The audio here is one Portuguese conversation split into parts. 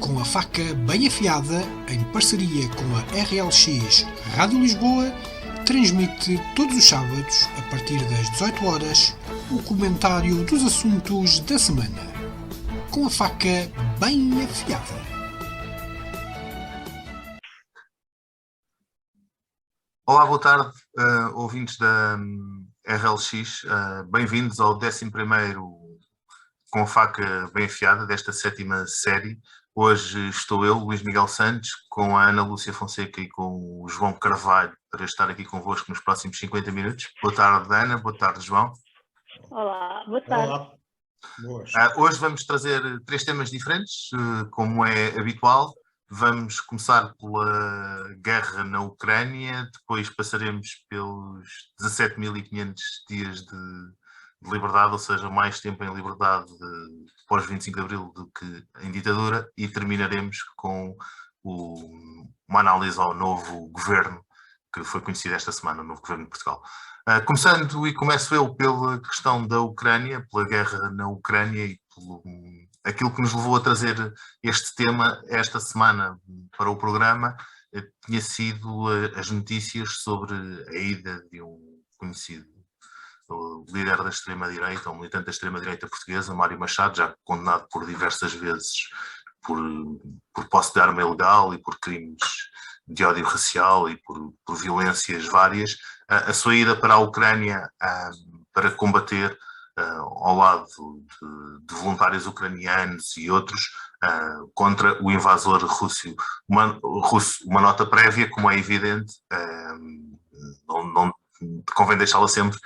com a faca bem afiada, em parceria com a RLX Rádio Lisboa, transmite todos os sábados, a partir das 18 horas, o comentário dos assuntos da semana. Com a faca bem afiada. Olá, boa tarde, ouvintes da RLX. Bem-vindos ao 11º Com a Faca Bem Afiada desta 7ª série. Hoje estou eu, Luís Miguel Santos, com a Ana Lúcia Fonseca e com o João Carvalho para estar aqui convosco nos próximos 50 minutos. Boa tarde, Ana. Boa tarde, João. Olá, boa tarde. Olá. Boas. Hoje vamos trazer 3 temas diferentes, como é habitual. Vamos começar pela guerra na Ucrânia, depois passaremos pelos 17.500 dias de liberdade, ou seja, mais tempo em liberdade pós 25 de Abril do que em ditadura, e terminaremos com uma análise ao novo governo que foi conhecido esta semana, o novo governo de Portugal. Começando, e começo eu pela questão da Ucrânia, pela guerra na Ucrânia e pelo aquilo que nos levou a trazer este tema esta semana para o programa, tinha sido as notícias sobre a ida de um conhecido líder da extrema-direita, um militante da extrema-direita portuguesa, Mário Machado, já condenado por diversas vezes por posse de arma ilegal e por crimes de ódio racial e por violências várias, a sua ida para a Ucrânia para combater ao lado de voluntários ucranianos e outros contra o invasor russo. Uma nota prévia, como é evidente, não convém deixá-la sempre,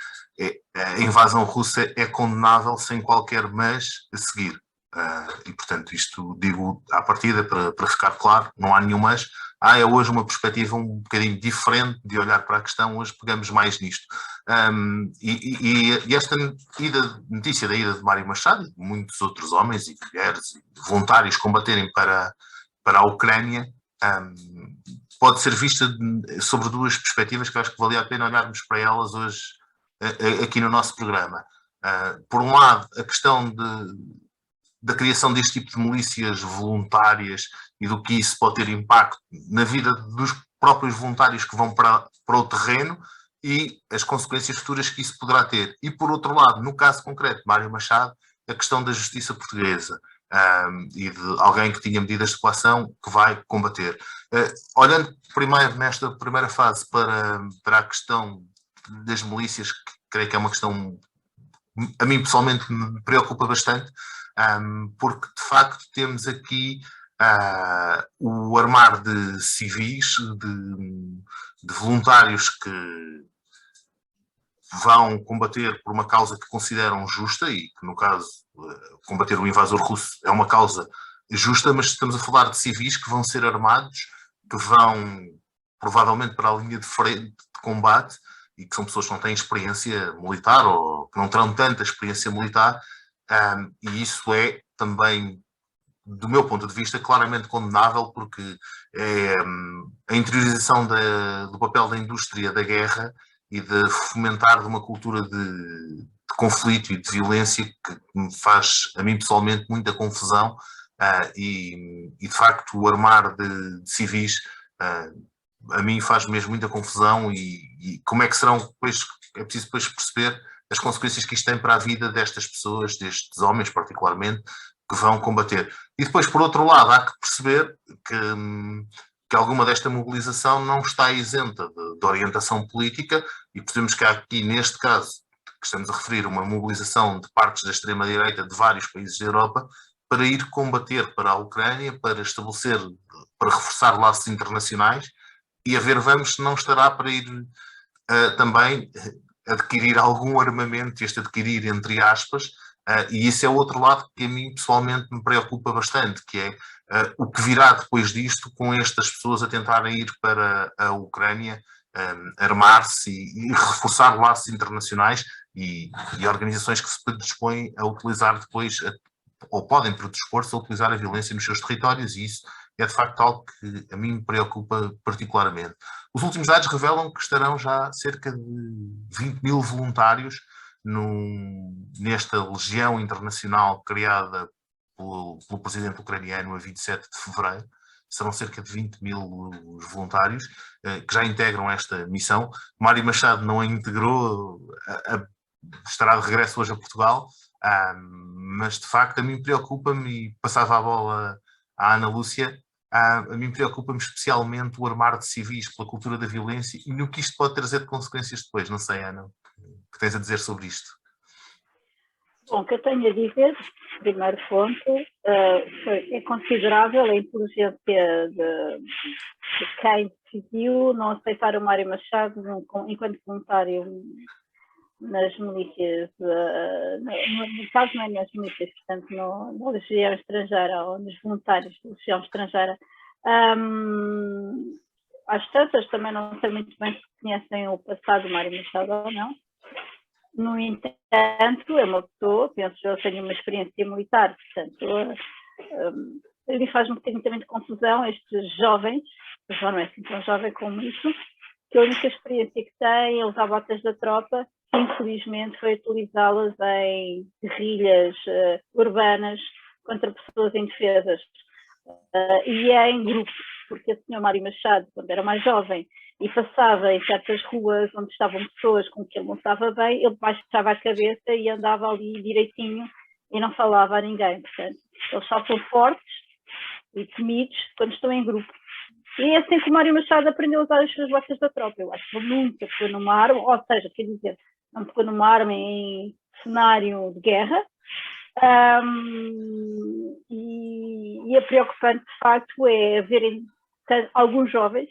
a invasão russa é condenável sem qualquer mas a seguir. E, portanto, isto digo à partida para ficar claro, não há nenhum mas. É hoje uma perspectiva um bocadinho diferente de olhar para a questão, hoje pegamos mais nisto. E esta notícia da ida de Mário Machado e de muitos outros homens e mulheres e voluntários combaterem para a Ucrânia pode ser vista sobre 2 perspectivas que eu acho que valia a pena olharmos para elas hoje aqui no nosso programa. Por um lado, a questão da criação deste tipo de milícias voluntárias e do que isso pode ter impacto na vida dos próprios voluntários que vão para o terreno e as consequências futuras que isso poderá ter. E, por outro lado, no caso concreto de Mário Machado, a questão da justiça portuguesa e de alguém que tinha medidas de coação que vai combater. Olhando primeiro nesta primeira fase para a questão das milícias, que creio que é uma questão, a mim pessoalmente me preocupa bastante, porque de facto temos aqui o armar de civis, de voluntários que vão combater por uma causa que consideram justa e que, no caso, combater o invasor russo é uma causa justa, mas estamos a falar de civis que vão ser armados, que vão provavelmente para a linha de frente de combate e que são pessoas que não têm experiência militar ou que não terão tanta experiência militar, e isso é também, do meu ponto de vista, claramente condenável, porque é a interiorização do papel da indústria da guerra e de fomentar de uma cultura de conflito e de violência que me faz, a mim pessoalmente, muita confusão, e de facto o armar de civis a mim faz mesmo muita confusão e como é que serão, depois, é preciso depois perceber as consequências que isto tem para a vida destas pessoas, destes homens particularmente, que vão combater. E depois, por outro lado, há que perceber que alguma desta mobilização não está isenta de orientação política e percebemos que há aqui, neste caso, que estamos a referir, uma mobilização de partes da extrema-direita de vários países da Europa para ir combater para a Ucrânia, para estabelecer, para reforçar laços internacionais e a ver, vamos, se não estará para ir também adquirir algum armamento, este adquirir entre aspas, e isso é o outro lado que a mim pessoalmente me preocupa bastante, que é o que virá depois disto com estas pessoas a tentarem ir para a Ucrânia, armar-se e reforçar laços internacionais e organizações que se predispõem a utilizar depois, ou podem predispor-se a utilizar a violência nos seus territórios, e isso é de facto algo que a mim me preocupa particularmente. Os últimos dados revelam que estarão já cerca de 20.000 voluntários nesta legião internacional criada pelo presidente ucraniano a 27 de fevereiro. Serão cerca de 20 mil os voluntários que já integram esta missão. Mário Machado não a integrou, estará de regresso hoje a Portugal, mas de facto a mim preocupa-me, e passava a bola à Ana Lúcia, a mim preocupa-me especialmente o armar de civis pela cultura da violência e no que isto pode trazer de consequências depois. Não sei, Ana, o que tens a dizer sobre isto? Bom, o que eu tenho a dizer, primeiro ponto, é considerável a inteligência de quem decidiu não aceitar o Mário Machado enquanto voluntário nas milícias, no caso não é nas milícias, portanto na Legião Estrangeira ou nos voluntários da Legião Estrangeira. Às tantas, também não sei muito bem se conhecem o passado do Mário Machado ou não. No entanto, é uma pessoa, penso que eu tenho uma experiência militar, portanto, me faz um bocadinho também de confusão estes jovens, já não é assim tão jovem como isso, que a única experiência que tem é usar botas da tropa, que infelizmente foi utilizá-las em guerrilhas urbanas contra pessoas indefesas. E é em grupo, porque o Sr. Mário Machado, quando era mais jovem, e passava em certas ruas onde estavam pessoas com que ele não estava bem, ele baixava a cabeça e andava ali direitinho e não falava a ninguém. Portanto, eles só são fortes e temidos quando estão em grupo. E é assim que o Mário Machado aprendeu a usar as suas botas da tropa. Eu acho que ele nunca pegou numa arma, ou seja, quer dizer, não pegou numa arma em cenário de guerra. E é preocupante, de facto, é verem alguns jovens,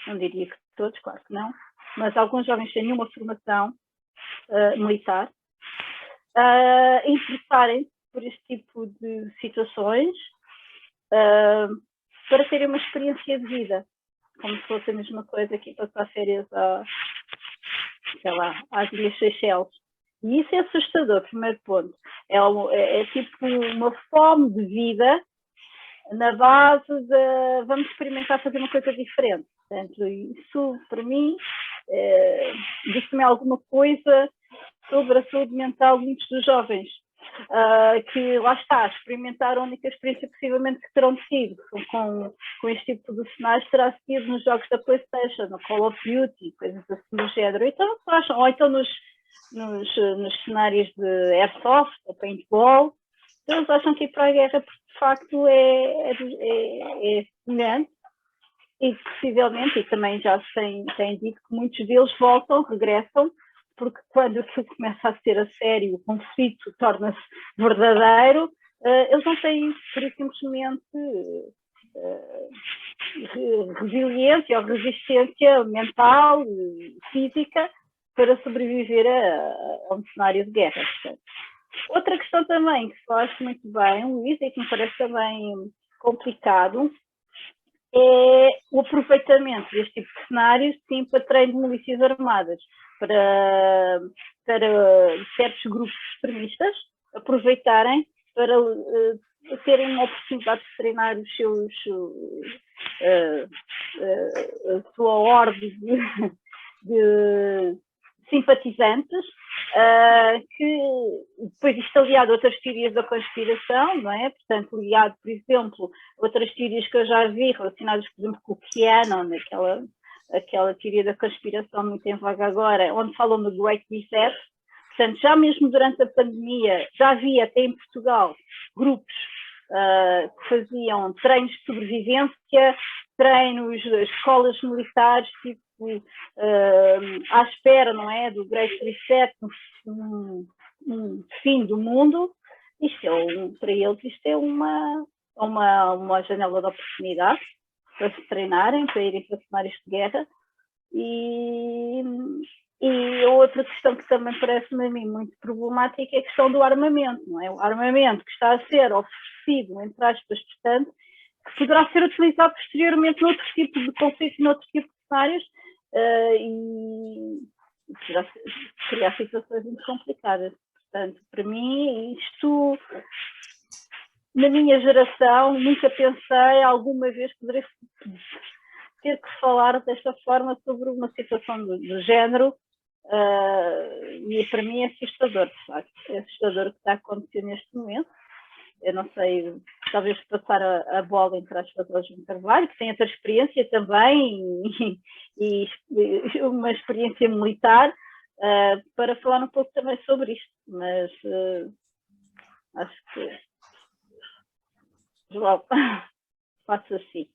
não diria que todos, claro que não, mas alguns jovens sem nenhuma formação militar, interessarem-se por este tipo de situações para terem uma experiência de vida, como se fosse a mesma coisa que passar férias às Ilhas Seychelles. E isso é assustador, primeiro ponto. É tipo uma fome de vida na base de vamos experimentar fazer uma coisa diferente. Portanto, isso, para mim, diz-me alguma coisa sobre a saúde mental de muitos dos jovens, que lá está, experimentaram a única experiência possivelmente que terão tido com este tipo de cenários terá sido nos jogos da PlayStation, no Call of Duty, coisas assim do género. Então, acham, ou então nos cenários de airsoft ou paintball, eles acham que ir para a guerra, porque de facto é semelhante. E possivelmente, e também já se tem dito que muitos deles voltam, regressam, porque quando aquilo começa a ser a sério, o conflito torna-se verdadeiro, eles não têm, por isso, simplesmente resiliência ou resistência mental, física, para sobreviver a um cenário de guerra. Portanto. Outra questão também, que falaste muito bem, Luís, e que me parece também complicado, é o aproveitamento deste tipo de cenários, sim, para treino de milícias armadas, para certos grupos extremistas aproveitarem para terem uma oportunidade de treinar os seus a sua ordem de simpatizantes, que depois isto aliado a outras teorias da conspiração, não é? Portanto, ligado, por exemplo, a outras teorias que eu já vi relacionadas, por exemplo, com o QAnon, aquela teoria da conspiração muito em voga agora, onde falam do Great Reset. Portanto, já mesmo durante a pandemia, já havia até em Portugal grupos que faziam treinos de sobrevivência, treinos de escolas militares, tipo à espera, não é, do Great Reset, um fim do mundo. Isto para eles isto é uma janela de oportunidade para se treinarem, para irem para cenários de guerra. E outra questão que também parece-me a mim muito problemática é a questão do armamento, não é? O armamento que está a ser oferecido, entre aspas, portanto, que poderá ser utilizado posteriormente noutro tipo de conflitos, noutro tipo de cenários, e criar situações muito complicadas. Portanto, para mim, isto, na minha geração, nunca pensei alguma vez poderia ter que falar desta forma sobre uma situação do género, e para mim é assustador, de facto. É assustador o que está a acontecer neste momento. eu não sei, talvez passar a bola entre as pessoas de Carvalho, que tem outra experiência também e uma experiência militar, para falar um pouco também sobre isto, mas acho que João, faço assim.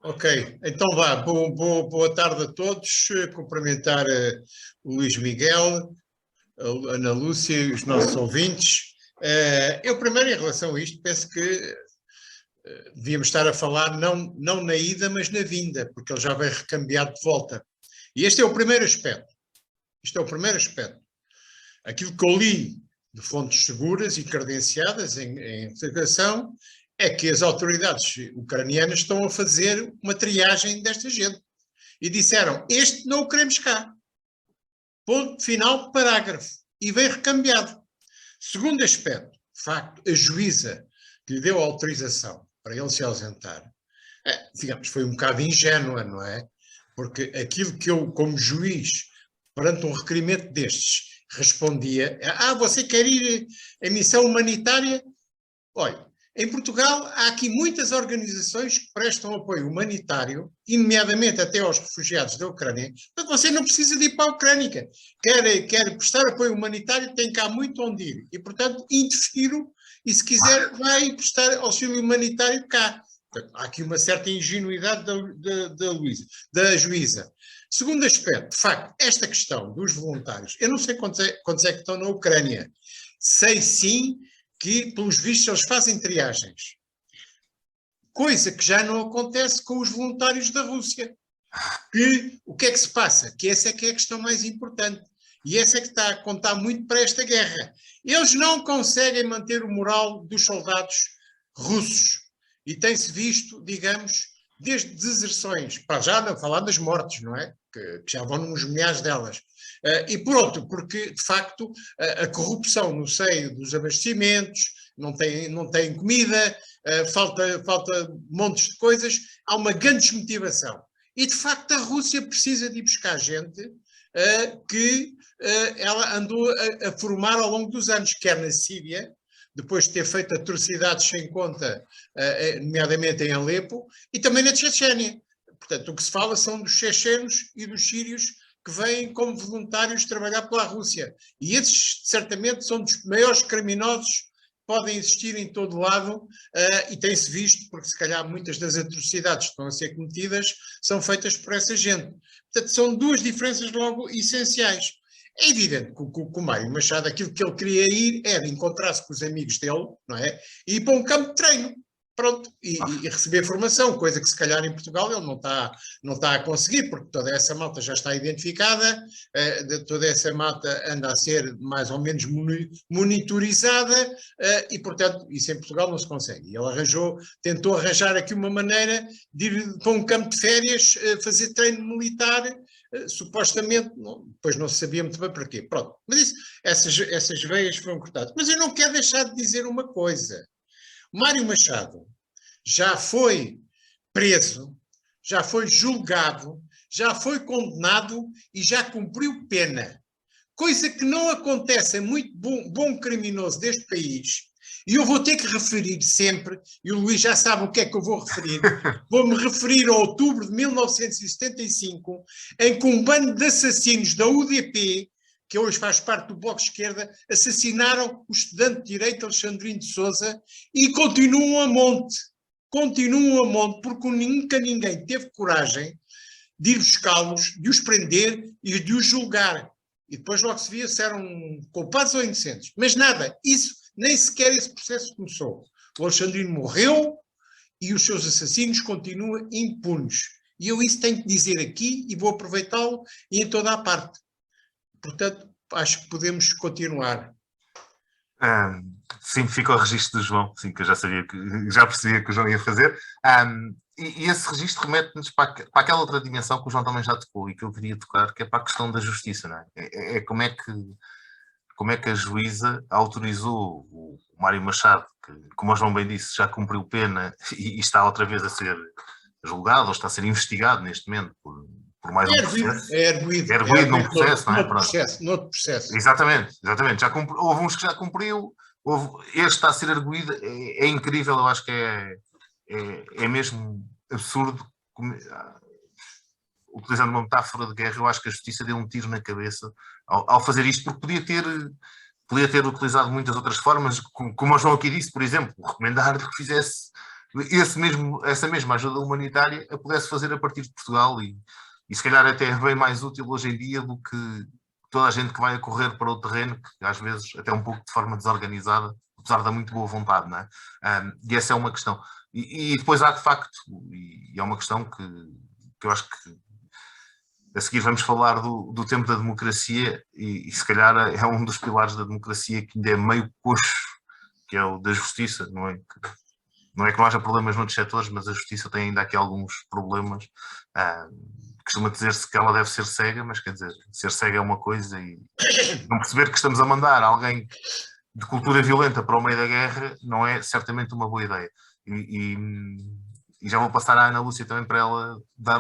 Ok, então vá, boa tarde a todos, cumprimentar o Luís Miguel, a Ana Lúcia e os nossos ouvintes. Eu primeiro, em relação a isto, penso que devíamos estar a falar não na ida, mas na vinda, porque ele já veio recambiado de volta. E este é o primeiro aspecto. Isto é o primeiro aspecto. Aquilo que eu li de fontes seguras e credenciadas em investigação é que as autoridades ucranianas estão a fazer uma triagem desta gente. E disseram, este não o queremos cá. Ponto final, parágrafo. E vem recambiado. Segundo aspecto, de facto, a juíza que lhe deu a autorização para ele se ausentar, digamos, foi um bocado ingênua, não é? Porque aquilo que eu, como juiz, perante um requerimento destes, respondia, você quer ir em missão humanitária? Olha, em Portugal há aqui muitas organizações que prestam apoio humanitário, nomeadamente até aos refugiados da Ucrânia, mas você não precisa de ir para a Ucrânia. Quer prestar apoio humanitário, tem cá muito onde ir. E, portanto, interfiro e, se quiser, vai prestar auxílio humanitário cá. Portanto, há aqui uma certa ingenuidade da juíza. Segundo aspecto, de facto, esta questão dos voluntários, eu não sei quantos é que estão na Ucrânia. Sei sim que, pelos vistos, eles fazem triagens. Coisa que já não acontece com os voluntários da Rússia. O que é que se passa? Que essa é que é a questão mais importante. E essa é que está a contar muito para esta guerra. Eles não conseguem manter o moral dos soldados russos. E tem-se visto, digamos, desde deserções, para já não falar das mortes, não é? Que já vão nos milhares delas. E por outro, porque de facto a corrupção no seio dos abastecimentos, não tem comida, falta montes de coisas, há uma grande desmotivação. E de facto a Rússia precisa de ir buscar gente que ela andou a formar ao longo dos anos, quer na Síria, depois de ter feito atrocidades sem conta, nomeadamente em Alepo, e também na Chechênia. Portanto, o que se fala são dos chechenos e dos sírios que vêm como voluntários trabalhar pela Rússia. E esses, certamente, são dos maiores criminosos que podem existir em todo lado, e tem-se visto, porque se calhar muitas das atrocidades que estão a ser cometidas são feitas por essa gente. Portanto, são duas diferenças logo essenciais. É evidente que o Mário Machado, aquilo que ele queria ir era encontrar-se com os amigos dele, não é? E ir para um campo de treino. Pronto, e receber formação, coisa que se calhar em Portugal ele não está a conseguir, porque toda essa malta já está identificada, toda essa malta anda a ser mais ou menos monitorizada, e portanto isso em Portugal não se consegue. E ele tentou arranjar aqui uma maneira de ir para um campo de férias, fazer treino militar, supostamente, depois não se sabia muito bem para quê. Pronto, mas essas veias foram cortadas. Mas eu não quero deixar de dizer uma coisa. Mário Machado já foi preso, já foi julgado, já foi condenado e já cumpriu pena. Coisa que não acontece a muito bom criminoso deste país. E eu vou ter que referir sempre, e o Luís já sabe o que é que eu vou referir, vou-me referir a outubro de 1975, em que um bando de assassinos da UDP, que hoje faz parte do Bloco de Esquerda, assassinaram o estudante de Direito Alexandrino de Sousa e continuam a monte, porque nunca ninguém teve coragem de ir buscá-los, de os prender e de os julgar. E depois logo se via se eram culpados ou inocentes. Mas nada, nem sequer esse processo começou. O Alexandrino morreu e os seus assassinos continuam impunes. E eu isso tenho que dizer aqui e vou aproveitá-lo e em toda a parte. Portanto, acho que podemos continuar. Sim, fica o registro do João, sim, que eu já percebia que o João ia fazer. E esse registro remete-nos para aquela outra dimensão que o João também já tocou e que eu queria tocar, que é para a questão da justiça, não é? Como é que a juíza autorizou o Mário Machado, que, como o João bem disse, já cumpriu pena e está outra vez a ser julgado ou está a ser investigado neste momento por mais um processo. É arguído num processo, não é? Noutro processo. Exatamente. Houve uns que já cumpriu, este está a ser arguído, é incrível, eu acho que é mesmo absurdo. Utilizando uma metáfora de guerra, eu acho que a justiça deu um tiro na cabeça ao fazer isto, porque podia ter utilizado muitas outras formas, como o João aqui disse, por exemplo, recomendar que fizesse essa mesma ajuda humanitária a pudesse fazer a partir de Portugal e se calhar até é bem mais útil hoje em dia do que toda a gente que vai a correr para o terreno, que às vezes até um pouco de forma desorganizada, apesar da muito boa vontade, não é? E essa é uma questão. E depois há de facto, e é uma questão que eu acho que a seguir vamos falar do tempo da democracia e se calhar é um dos pilares da democracia que ainda é meio coxo, que é o da justiça, não é? Não é que não haja problemas noutros setores, mas a justiça tem ainda aqui alguns problemas. Costuma dizer-se que ela deve ser cega, mas quer dizer, ser cega é uma coisa e não perceber que estamos a mandar alguém de cultura violenta para o meio da guerra não é certamente uma boa ideia. E já vou passar à Ana Lúcia também para ela dar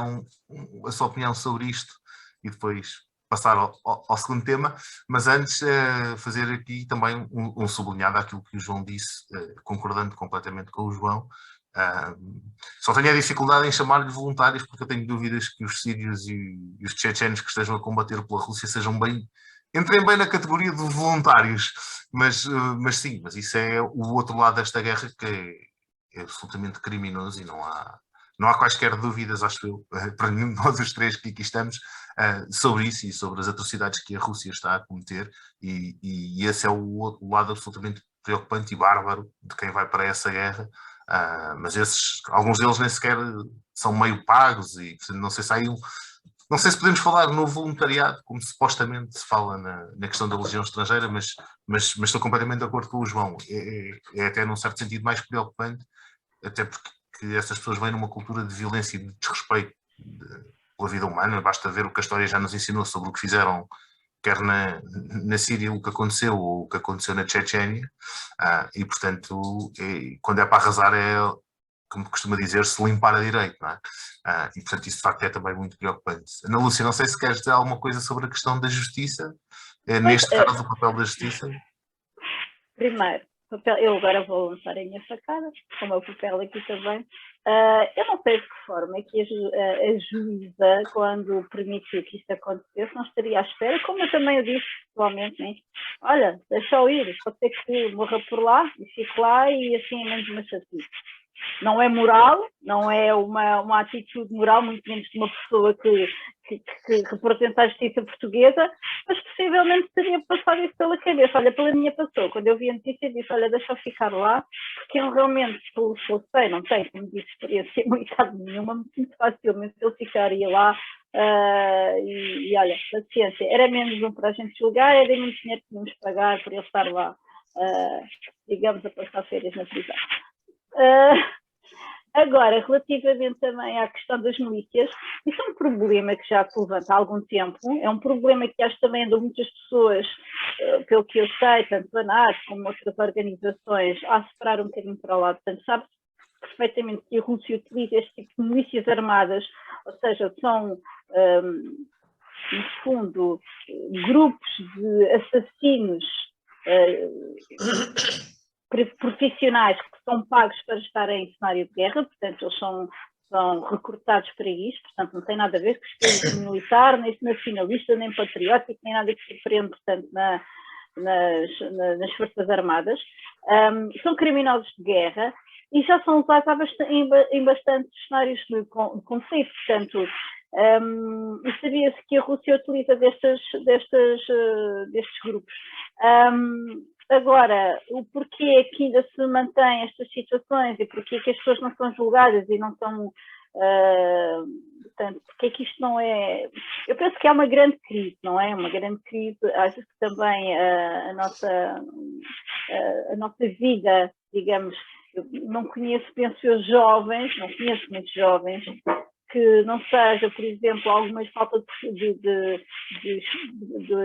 a sua opinião sobre isto e depois passar ao segundo tema, mas antes fazer aqui também um sublinhado àquilo que o João disse, concordando completamente com o João. Só tenho a dificuldade em chamar-lhe voluntários porque eu tenho dúvidas que os sírios e os chechenos que estejam a combater pela Rússia entrem bem na categoria de voluntários, mas sim, mas isso é o outro lado desta guerra que é absolutamente criminoso e não há quaisquer dúvidas, acho eu, para nenhum de nós os três que aqui estamos, sobre isso e sobre as atrocidades que a Rússia está a cometer e esse é o lado absolutamente preocupante e bárbaro de quem vai para essa guerra, mas alguns deles nem sequer são meio pagos e não sei se podemos falar no voluntariado, como supostamente se fala na questão da legião estrangeira, mas estou completamente de acordo com o João. É até num certo sentido mais preocupante, até porque essas pessoas vêm numa cultura de violência e de desrespeito pela vida humana. Basta ver o que a história já nos ensinou sobre o que fizeram, quer na Síria, o que aconteceu, ou o que aconteceu na Chechênia, e portanto, quando é para arrasar, como costuma dizer-se, limpar a direito, não é? E portanto, isso de facto é também muito preocupante. Ana Lúcia, não sei se queres dizer alguma coisa sobre a questão da justiça, neste caso, o papel da justiça. Primeiro, eu agora vou lançar a minha facada, com o meu papel aqui também. Eu não sei de que forma é que a juíza, quando permitiu que isto acontecesse, não estaria à espera, como eu também o disse pessoalmente, né? Olha, deixa-o ir, pode ser que morra por lá e fique lá e assim é menos uma chatice. Não é moral, não é uma atitude moral, muito menos de uma pessoa que representa a justiça portuguesa, mas possivelmente teria passado isso pela cabeça. Olha, pela minha passou, quando eu vi a notícia disse, olha, deixa eu ficar lá, porque eu realmente, pelo que eu sei, não tenho, como disse, experiência militar nenhuma, muito facilmente eu ficaria lá e olha, paciência, era menos um para a gente julgar, era menos dinheiro que tínhamos pagar por ele estar lá, digamos, a passar férias na prisão. Agora, relativamente também à questão das milícias, isso é um problema que já se levanta há algum tempo, é um problema que acho também de muitas pessoas, pelo que eu sei, tanto a NAT como outras organizações, a separar um bocadinho para o lado. Portanto, sabe perfeitamente que a Rússia utiliza este tipo de milícias armadas, ou seja, são, no fundo, grupos de assassinos profissionais que são pagos para estarem em cenário de guerra, portanto eles são recrutados para isto, portanto não tem nada a ver com o espírito militar, nem nacionalista, nem patriótico, nem nada que se prende, portanto, nas Forças Armadas. São criminosos de guerra e já são usados em bastantes cenários de conflito, portanto, e sabia-se que a Rússia utiliza destes grupos. Agora, o porquê é que ainda se mantém estas situações e porquê é que as pessoas não são julgadas e não são, portanto, porque é que isto não é... Eu penso que é uma grande crise, não é? Uma grande crise, acho que também a nossa vida, digamos, eu não conheço, penso eu, não conheço muitos jovens, que não seja, por exemplo, alguma falta de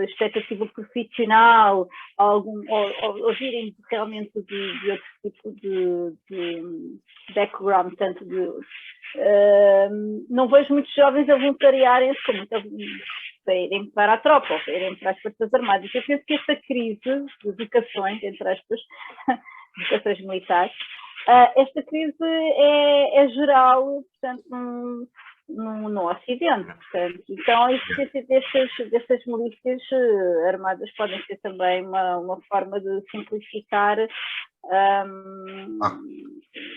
expectativa profissional, ou virem realmente de outro tipo de background, tanto não vejo muitos jovens a voluntariarem-se com muita para irem para a tropa ou para irem para as Forças Armadas. Eu penso que esta crise de vocações, entre aspas, vocações militares, esta crise é geral, portanto, no Ocidente. Portanto, então, a existência destas milícias armadas podem ser também uma forma de simplificar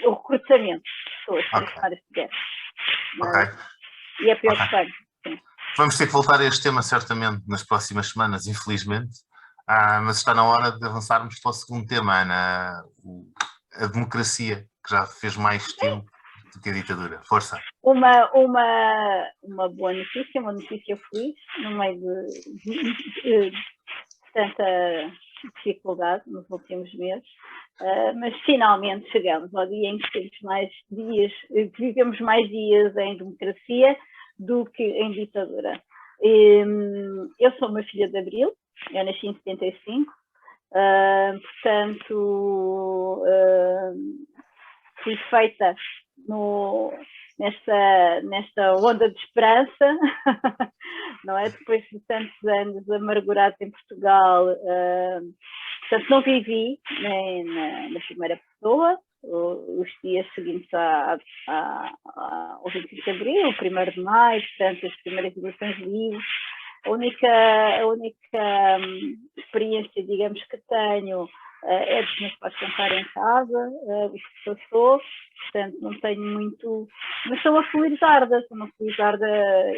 o recrutamento de pessoas para as áreas de guerra. E é preocupante. Vamos ter que voltar a este tema certamente nas próximas semanas, infelizmente, mas está na hora de avançarmos para o segundo tema, Ana, a democracia, que já fez mais tempo do que a ditadura. Força! Uma boa notícia, uma notícia feliz, no meio de tanta dificuldade nos últimos meses, mas finalmente chegamos ao dia em que temos mais dias, que vivemos mais dias em democracia do que em ditadura. Eu sou uma filha de Abril, eu nasci em 75, portanto fui feita nesta onda de esperança, não é? Depois de tantos anos amargurados em Portugal, portanto não vivi nem na primeira pessoa, os dias seguintes ao 25 de Abril, o 1º de Maio, portanto as primeiras eleições livres. A única experiência, digamos, que tenho é dos meus pais cantar em casa, o que eu sou, portanto não tenho muito, mas sou uma felizarda,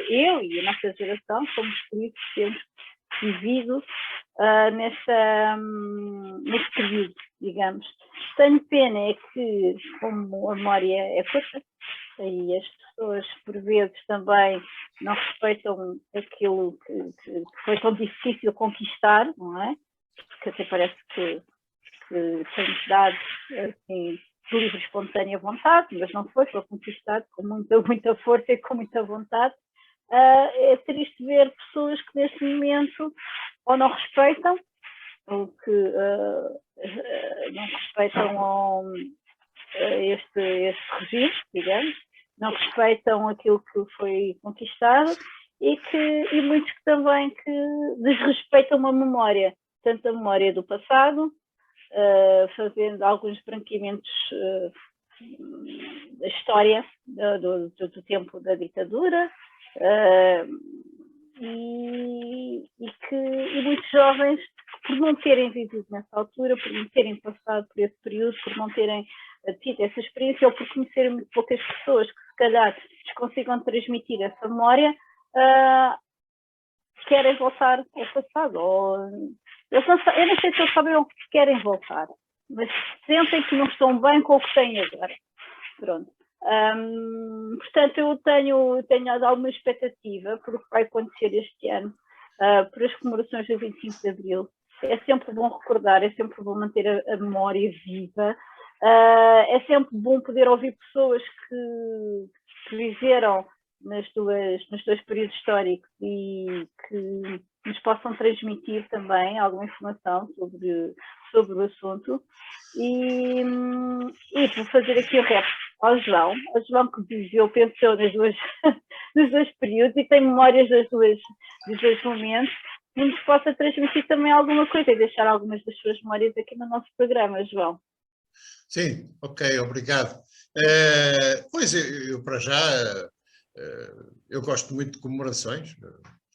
eu e a nossa geração somos felizes que temos vivido neste período, digamos. Tenho pena é que, como a memória é curta, e as pessoas por vezes também não respeitam aquilo que foi tão difícil conquistar, não é? Porque até parece que foi-nos dado assim, de livre e espontânea vontade, mas não foi conquistado com muita força e com muita vontade. É triste ver pessoas que neste momento ou não respeitam, ou que não respeitam este regime, digamos, não respeitam aquilo que foi conquistado e muitos que também que desrespeitam a memória, tanto a memória do passado, fazendo alguns branqueamentos da história do tempo da ditadura, e muitos jovens, por não terem vivido nessa altura, por não terem passado por esse período, por não terem tido essa experiência, ou por conhecerem muito poucas pessoas que se calhar lhes consigam transmitir essa memória, querem voltar ao passado. Eu não sei se eles sabem o que querem voltar, mas sentem que não estão bem com o que têm agora. Pronto. Portanto, eu tenho alguma expectativa por o que vai acontecer este ano, por as comemorações do 25 de Abril. É sempre bom recordar, é sempre bom manter a memória viva, é sempre bom poder ouvir pessoas que viveram nos dois períodos históricos e que nos possam transmitir também alguma informação sobre o assunto. E vou fazer aqui o rap ao João que viveu, pensou nos dois períodos e tem memórias dos dois momentos, e nos possa transmitir também alguma coisa e deixar algumas das suas memórias aqui no nosso programa, João. Sim, ok, obrigado. Pois eu para já, eu gosto muito de comemorações,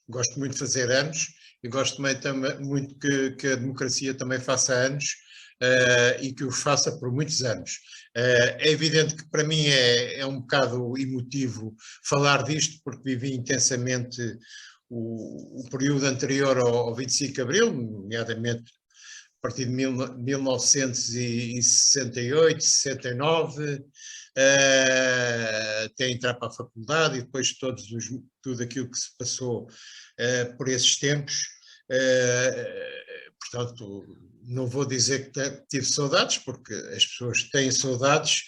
gosto muito de fazer anos e gosto também muito que a democracia também faça anos e que os faça por muitos anos. É evidente que para mim é um bocado emotivo falar disto, porque vivi intensamente o período anterior ao 25 de Abril, nomeadamente a partir de 1968, 69, até entrar para a faculdade e depois tudo aquilo que se passou por esses tempos. Portanto, não vou dizer que tive saudades, porque as pessoas têm saudades,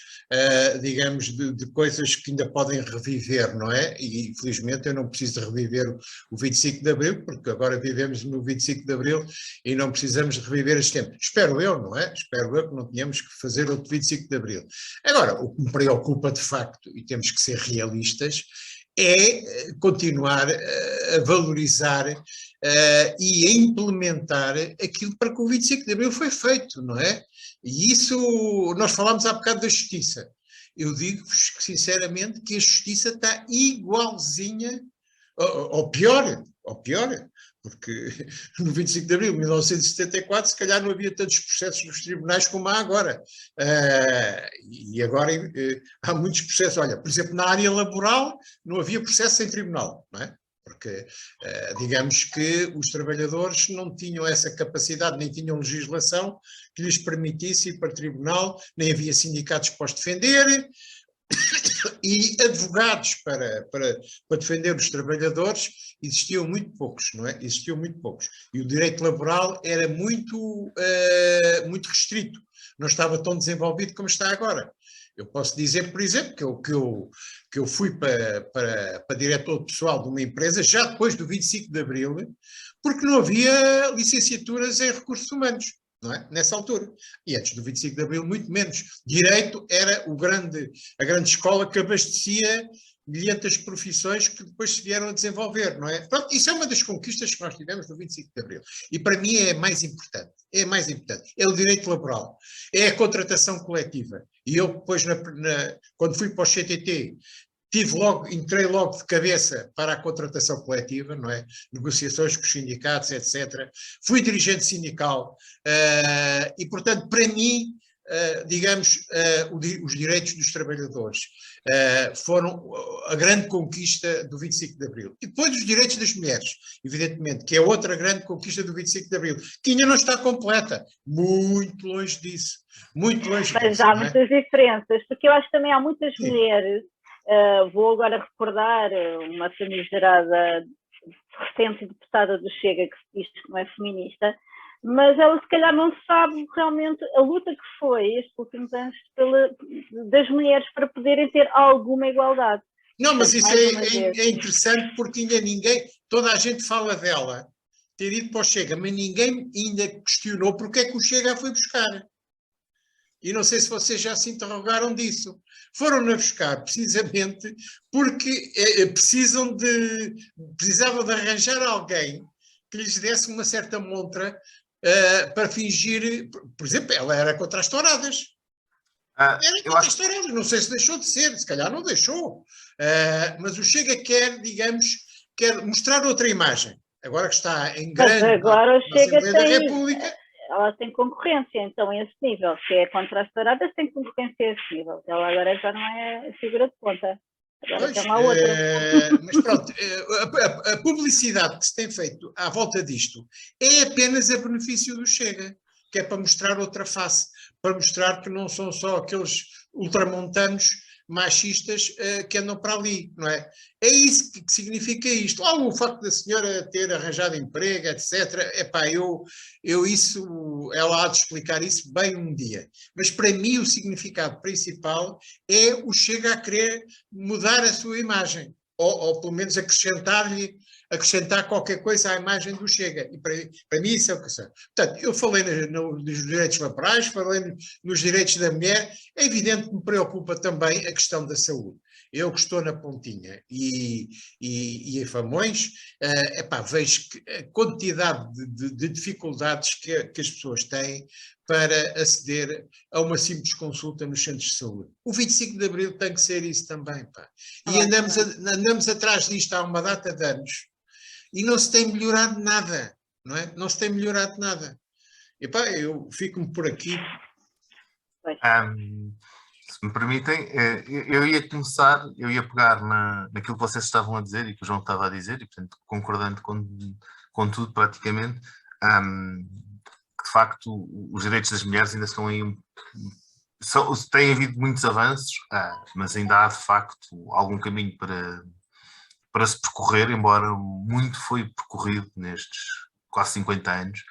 digamos, de coisas que ainda podem reviver, não é? E infelizmente eu não preciso reviver o 25 de Abril, porque agora vivemos no 25 de Abril e não precisamos de reviver este tempo. Espero eu, não é? Espero eu que não tenhamos que fazer outro 25 de Abril. Agora, o que me preocupa de facto, e temos que ser realistas, é continuar a valorizar e a implementar aquilo para que o 25 de Abril foi feito, não é? E isso, nós falámos há bocado da justiça. Eu digo-vos sinceramente que a justiça está igualzinha, ou pior, porque no 25 de abril de 1974 se calhar não havia tantos processos nos tribunais como há agora. E agora há muitos processos. Olha, por exemplo, na área laboral não havia processo em tribunal, não é? Porque, digamos que os trabalhadores não tinham essa capacidade, nem tinham legislação que lhes permitisse ir para tribunal, nem havia sindicatos para os defender, e advogados para defender os trabalhadores existiam muito poucos, não é? Existiam muito poucos. E o direito laboral era muito restrito, não estava tão desenvolvido como está agora. Eu posso dizer, por exemplo, que eu fui para diretor pessoal de uma empresa já depois do 25 de Abril, porque não havia licenciaturas em recursos humanos, não é? Nessa altura. E antes do 25 de Abril, muito menos. Direito era a grande escola que abastecia milhentas profissões que depois se vieram a desenvolver, não é? Pronto, isso é uma das conquistas que nós tivemos no 25 de Abril. E para mim é mais importante. É mais importante. É o direito laboral. É a contratação coletiva. E eu depois, quando fui para o CTT, entrei logo de cabeça para a contratação coletiva, não é? Negociações com os sindicatos, etc. Fui dirigente sindical e, portanto, para mim, digamos, os direitos dos trabalhadores foram a grande conquista do 25 de Abril. E depois os direitos das mulheres, evidentemente, que é outra grande conquista do 25 de Abril, que ainda não está completa, muito longe disso, muito longe disso. Mas há muitas diferenças, porque eu acho que também há muitas Sim. mulheres, vou agora recordar uma famigerada recente deputada do Chega que se diz que não é feminista, mas ela se calhar não sabe realmente a luta que foi estes últimos anos das mulheres para poderem ter alguma igualdade. Não, mas isso é interessante porque ainda ninguém, toda a gente fala dela ter ido para o Chega, mas ninguém ainda questionou porque é que o Chega a foi buscar. E não sei se vocês já se interrogaram disso. Foram-na buscar precisamente porque precisavam de arranjar alguém que lhes desse uma certa montra para fingir, por exemplo, ela era contra as touradas. Era contra as touradas, não sei se deixou de ser, se calhar não deixou. Mas o Chega quer mostrar outra imagem. Agora que está em grande agora o Chega Assembleia da República. Ela tem concorrência, então, a esse nível. Se é contra as touradas, tem concorrência a esse nível. Ela agora já não é a figura de ponta. Agora tem uma outra. Mas pronto, a publicidade que se tem feito à volta disto é apenas a benefício do Chega, que é para mostrar outra face, para mostrar que não são só aqueles ultramontanos machistas que andam para ali, não é? É isso que significa isto. O facto da senhora ter arranjado emprego, etc. Epá, ela há de explicar isso bem um dia. Mas para mim o significado principal é o Chega a querer mudar a sua imagem, ou pelo menos acrescentar qualquer coisa à imagem do Chega. E para mim isso é o que sei. Portanto, eu falei nos direitos laborais, falei nos direitos da mulher. É evidente que me preocupa também a questão da saúde. Eu que estou na Pontinha e em Famões, vejo que a quantidade de dificuldades que as pessoas têm para aceder a uma simples consulta nos centros de saúde. O 25 de Abril tem que ser isso também, pá. E andamos atrás disto há uma data de anos e não se tem melhorado nada, não é? Não se tem melhorado nada. E pá, eu fico-me por aqui. Se me permitem, eu ia pegar naquilo que vocês estavam a dizer e que o João estava a dizer, e portanto concordando com tudo praticamente, que de facto os direitos das mulheres ainda estão aí, têm havido muitos avanços, mas ainda há de facto algum caminho para se percorrer, embora muito foi percorrido nestes quase 50 anos.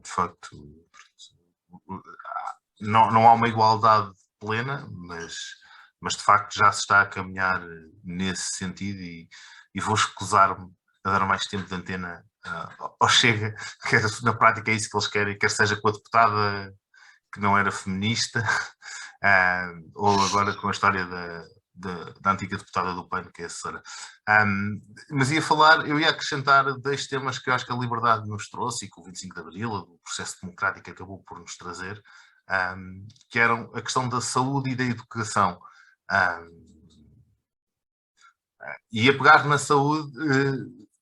De facto, não há uma igualdade plena, mas de facto já se está a caminhar nesse sentido e vou escusar-me a dar mais tempo de antena ao Chega, que na prática é isso que eles querem, quer seja com a deputada que não era feminista, ou agora com a história da antiga deputada do PAN, que é a Sara. Mas eu ia acrescentar 2 temas que eu acho que a liberdade nos trouxe e que o 25 de Abril, o processo democrático, acabou por nos trazer, que eram a questão da saúde e da educação. E a pegar na saúde,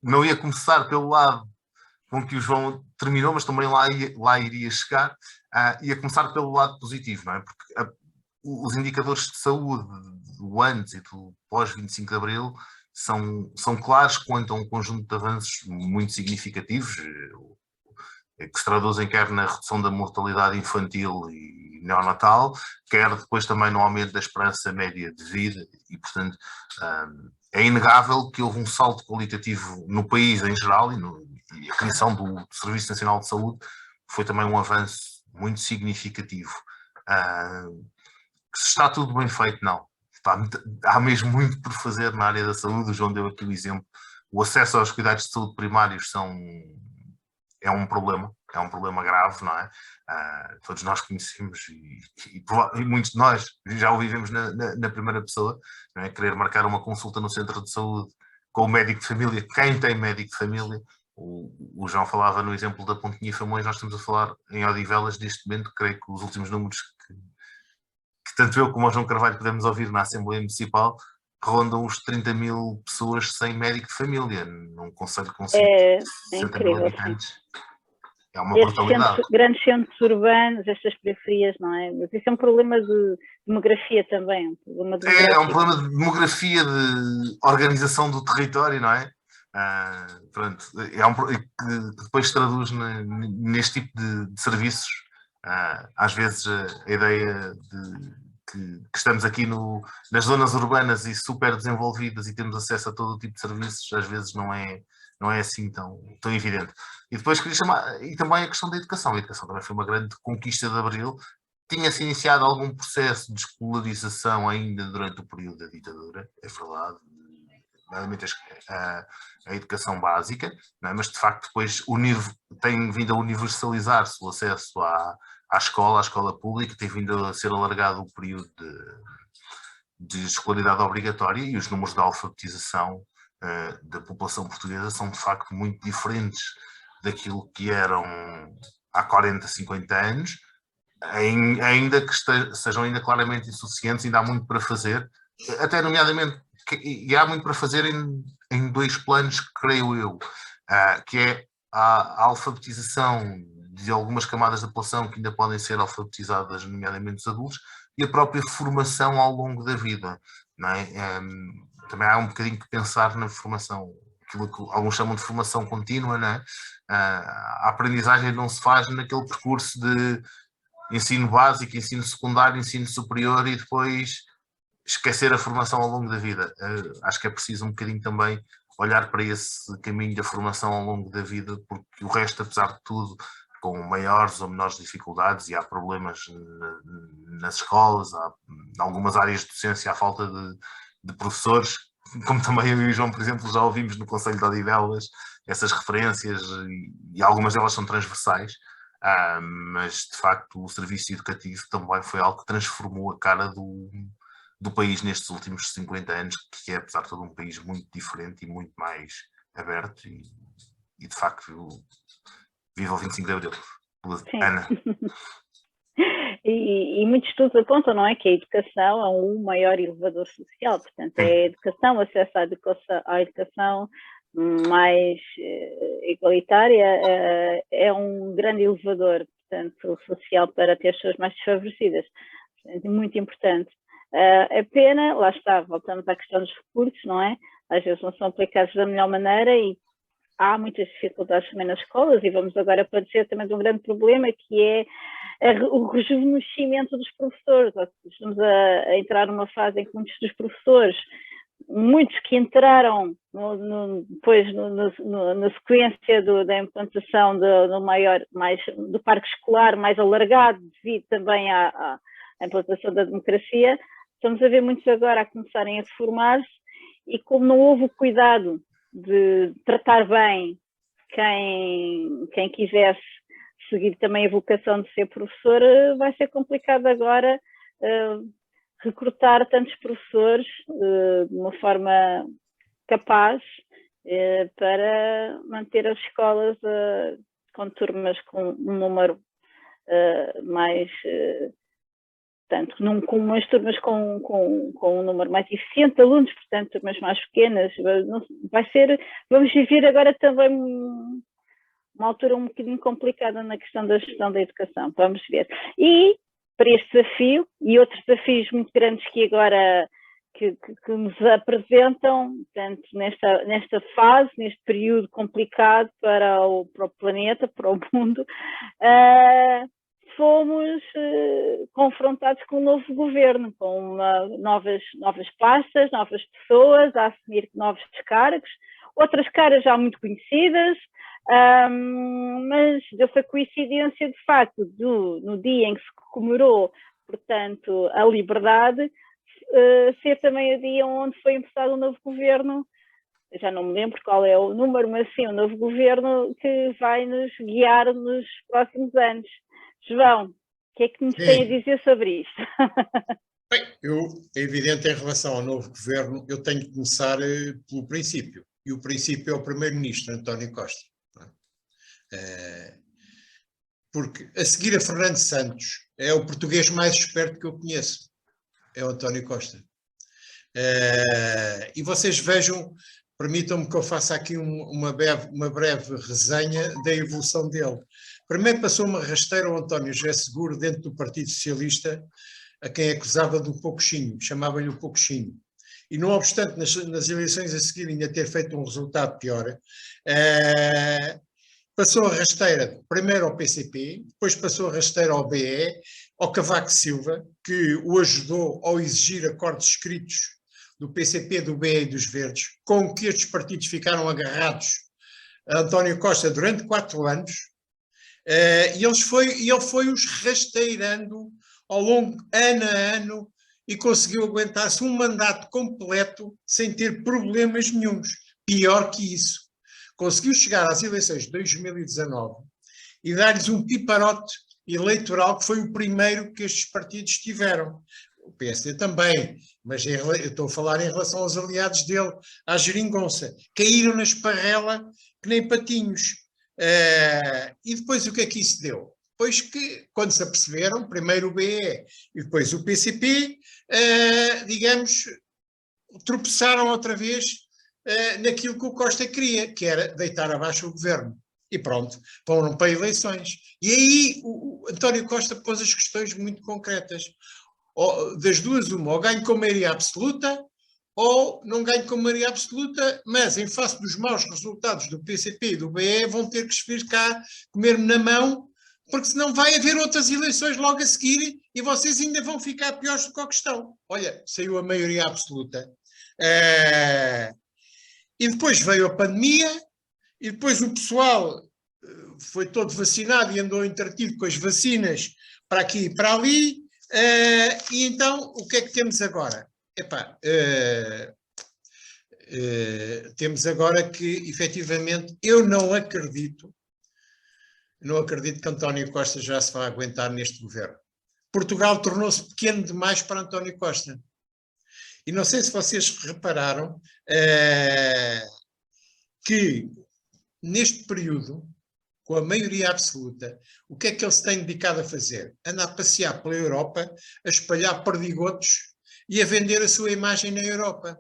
não ia começar pelo lado com que o João terminou, mas também lá iria chegar, ia começar pelo lado positivo, não é? Porque os indicadores de saúde do antes e do pós-25 de Abril são claros quanto a um conjunto de avanços muito significativos, que se traduzem quer na redução da mortalidade infantil e neonatal, quer depois também no aumento da esperança média de vida, e portanto é inegável que houve um salto qualitativo no país em geral, e a criação do Serviço Nacional de Saúde foi também um avanço muito significativo. Se está tudo bem feito, não. Há mesmo muito por fazer na área da saúde. O João deu aqui o exemplo. O acesso aos cuidados de saúde primários é um problema grave, não é? Todos nós conhecemos e muitos de nós já o vivemos na primeira pessoa, não é? Querer marcar uma consulta no centro de saúde com o médico de família, quem tem médico de família. O João falava no exemplo da Pontinha e Famões, nós estamos a falar em Odivelas neste momento, creio que os últimos números que tanto eu como o João Carvalho podemos ouvir na Assembleia Municipal rondam os 30 mil pessoas sem médico de família, num concelho com 60 mil habitantes. É uma brutalidade. Grandes centros urbanos, estas periferias, não é? Mas isso é um problema de demografia também. É um problema de demografia, de organização do território, não é? Pronto, que depois se traduz neste tipo de serviços. Às vezes a ideia de que estamos aqui nas zonas urbanas e super desenvolvidas e temos acesso a todo o tipo de serviços, às vezes não é assim tão evidente. E depois queria chamar, e também a questão da educação. A educação também foi uma grande conquista de Abril. Tinha-se iniciado algum processo de escolarização ainda durante o período da ditadura, é verdade, nomeadamente a educação básica, não é? Mas de facto depois tem vindo a universalizar-se o acesso à escola pública, tem vindo a ser alargado o período de escolaridade obrigatória, e os números de alfabetização da população portuguesa são de facto muito diferentes daquilo que eram há 40, 50 anos, ainda que sejam ainda claramente insuficientes. Ainda há muito para fazer, até nomeadamente, e há muito para fazer em 2 planos, creio eu, que é a alfabetização de algumas camadas da população que ainda podem ser alfabetizadas, nomeadamente os adultos, e a própria formação ao longo da vida, não é? Também há um bocadinho que pensar na formação, aquilo que alguns chamam de formação contínua, não é? A aprendizagem não se faz naquele percurso de ensino básico, ensino secundário, ensino superior e depois esquecer a formação ao longo da vida. Acho que é preciso um bocadinho também olhar para esse caminho da formação ao longo da vida, porque o resto, apesar de tudo, com maiores ou menores dificuldades, e há problemas nas escolas, em algumas áreas de docência há falta de professores, como também eu e o João, por exemplo, já ouvimos no Conselho de Odivelas essas referências, e algumas delas são transversais, mas de facto o serviço educativo também foi algo que transformou a cara do país nestes últimos 50 anos, que é, apesar de tudo, um país muito diferente e muito mais aberto, e de facto viva o 25 de Abril. Ana. E muitos estudos apontam, não é, que a educação é um maior elevador social. Portanto, é a educação, acesso à educação mais igualitária, é um grande elevador, portanto, social para ter as pessoas mais desfavorecidas. Portanto, muito importante. A pena, lá está, voltamos à questão dos recursos, não é? Às vezes não são aplicados da melhor maneira e há muitas dificuldades também nas escolas, e vamos agora padecer também de um grande problema, que é o rejuvenescimento dos professores. Estamos a entrar numa fase em que muitos dos professores, muitos que entraram depois na sequência da implantação do parque escolar mais alargado, devido também à implantação da democracia, estamos a ver muitos agora a começarem a formar-se, e como não houve o cuidado de tratar bem quem quisesse seguir também a vocação de ser professor, vai ser complicado agora recrutar tantos professores de uma forma capaz para manter as escolas com turmas com um número mais, portanto, com umas turmas com um número mais eficiente de alunos, portanto, turmas mais pequenas. Vamos viver agora também uma altura um bocadinho complicada na questão da gestão da educação, vamos ver. E para este desafio e outros desafios muito grandes que agora que nos apresentam, portanto, nesta fase, neste período complicado para o planeta, para o mundo, fomos confrontados com um novo governo, com novas pastas, novas pessoas a assumir novos cargos, outras caras já muito conhecidas, mas deu-se a coincidência de facto no dia em que se comemorou, portanto, a liberdade, ser também o dia onde foi empossado um novo governo. Eu já não me lembro qual é o número, mas sim, um novo governo que vai nos guiar nos próximos anos. João, o que é que nos tem a dizer sobre isto? Bem, é evidente, em relação ao novo governo, eu tenho que começar pelo princípio. E o princípio é o primeiro-ministro, António Costa. Porque a seguir a Fernando Santos é o português mais esperto que eu conheço. É o António Costa. E vocês vejam, permitam-me que eu faça aqui uma breve resenha da evolução dele. Primeiro passou uma rasteira ao António José Seguro dentro do Partido Socialista, a quem acusava do pouquinho, chamava-lhe o pouquinho. E não obstante nas eleições a seguir ainda ter feito um resultado pior, passou a rasteira primeiro ao PCP, depois passou a rasteira ao BE, ao Cavaco Silva, que o ajudou ao exigir acordos escritos do PCP, do BE e dos Verdes, com que estes partidos ficaram agarrados a António Costa durante 4 anos, e ele foi-os rasteirando ao longo, ano a ano, e conseguiu aguentar-se um mandato completo sem ter problemas nenhuns. Pior que isso, conseguiu chegar às eleições de 2019 e dar-lhes um piparote eleitoral que foi o primeiro que estes partidos tiveram. O PSD também, mas eu estou a falar em relação aos aliados dele, à geringonça. Caíram na esparrela que nem patinhos. E depois o que é que isso deu? Pois que, quando se aperceberam, primeiro o BE e depois o PCP, digamos, tropeçaram outra vez naquilo que o Costa queria, que era deitar abaixo o governo. E pronto, foram para eleições. E aí o António Costa pôs as questões muito concretas. Das duas, uma, ou ganho com maioria absoluta, ou não ganho com maioria absoluta, mas em face dos maus resultados do PCP e do BE, vão ter que vir cá comer-me na mão, porque senão vai haver outras eleições logo a seguir e vocês ainda vão ficar piores do que o que estão. Olha, saiu a maioria absoluta. E depois veio a pandemia, e depois o pessoal foi todo vacinado e andou entretido com as vacinas para aqui e para ali, e então o que é que temos agora? Temos agora que, efetivamente, eu não acredito que António Costa já se vai aguentar neste governo. Portugal tornou-se pequeno demais para António Costa. E não sei se vocês repararam que neste período, com a maioria absoluta, o que é que ele se tem dedicado a fazer? Anda a passear pela Europa, a espalhar perdigotos e a vender a sua imagem na Europa.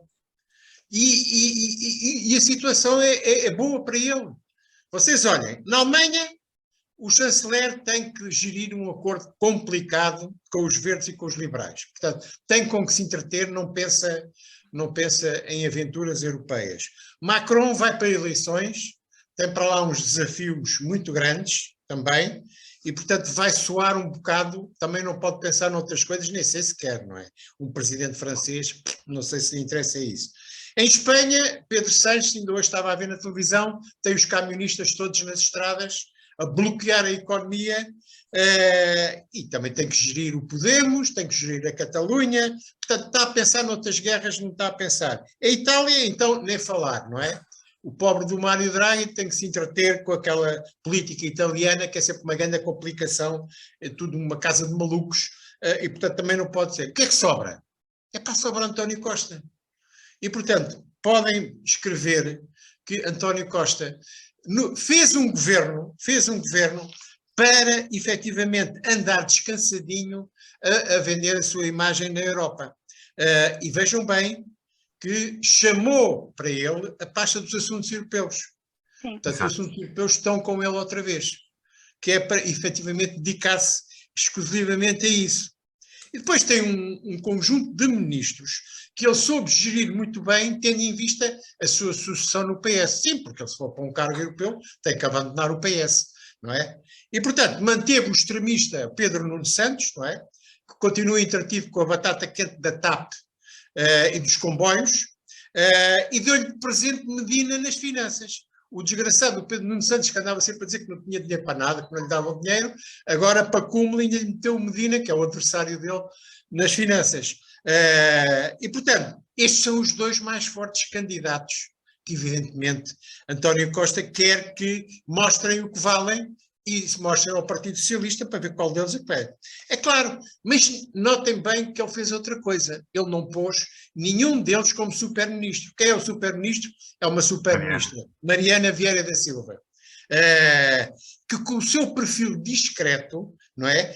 E a situação é boa para ele. Vocês olhem, na Alemanha, o chanceler tem que gerir um acordo complicado com os verdes e com os liberais. Portanto, tem com que se entreter, não pensa em aventuras europeias. Macron vai para eleições, tem para lá uns desafios muito grandes também, e portanto vai soar um bocado, também não pode pensar noutras coisas, nem sei se quer, não é? Um presidente francês, não sei se lhe interessa isso. Em Espanha, Pedro Sánchez, ainda hoje estava a ver na televisão, tem os camionistas todos nas estradas, a bloquear a economia, e também tem que gerir o Podemos, tem que gerir a Catalunha, portanto está a pensar noutras guerras, não está a pensar. A Itália, então, nem falar, não é? O pobre do Mário Draghi tem que se entreter com aquela política italiana, que é sempre uma grande complicação, é tudo uma casa de malucos, e portanto também não pode ser. O que é que sobra? é para sobre António Costa. E, portanto, podem escrever que António Costa fez um governo para, efetivamente, andar descansadinho a vender a sua imagem na Europa. E vejam bem que chamou para ele a pasta dos assuntos europeus. Sim. Portanto, os assuntos europeus estão com ele outra vez, que é para, efetivamente, dedicar-se exclusivamente a isso. E depois tem um conjunto de ministros que ele soube gerir muito bem, tendo em vista a sua sucessão no PS. Sim, porque ele, se for para um cargo europeu, tem que abandonar o PS, não é? E, portanto, manteve o extremista Pedro Nuno Santos, não é? Que continua entretido com a batata quente da TAP e dos comboios, e deu-lhe de presente Medina nas finanças. O desgraçado Pedro Nuno Santos, que andava sempre a dizer que não tinha dinheiro para nada, que não lhe davam dinheiro, agora para cúmulo ainda lhe meteu o Medina, que é o adversário dele, nas finanças. E, portanto, estes são os dois mais fortes candidatos que, evidentemente, António Costa quer que mostrem o que valem e se mostrem ao Partido Socialista para ver qual deles é que vai. É claro, mas notem bem que ele fez outra coisa. Ele não pôs nenhum deles como super-ministro. Quem é o super-ministro? É uma super-ministra, Mariana Vieira da Silva, que com o seu perfil discreto, não é?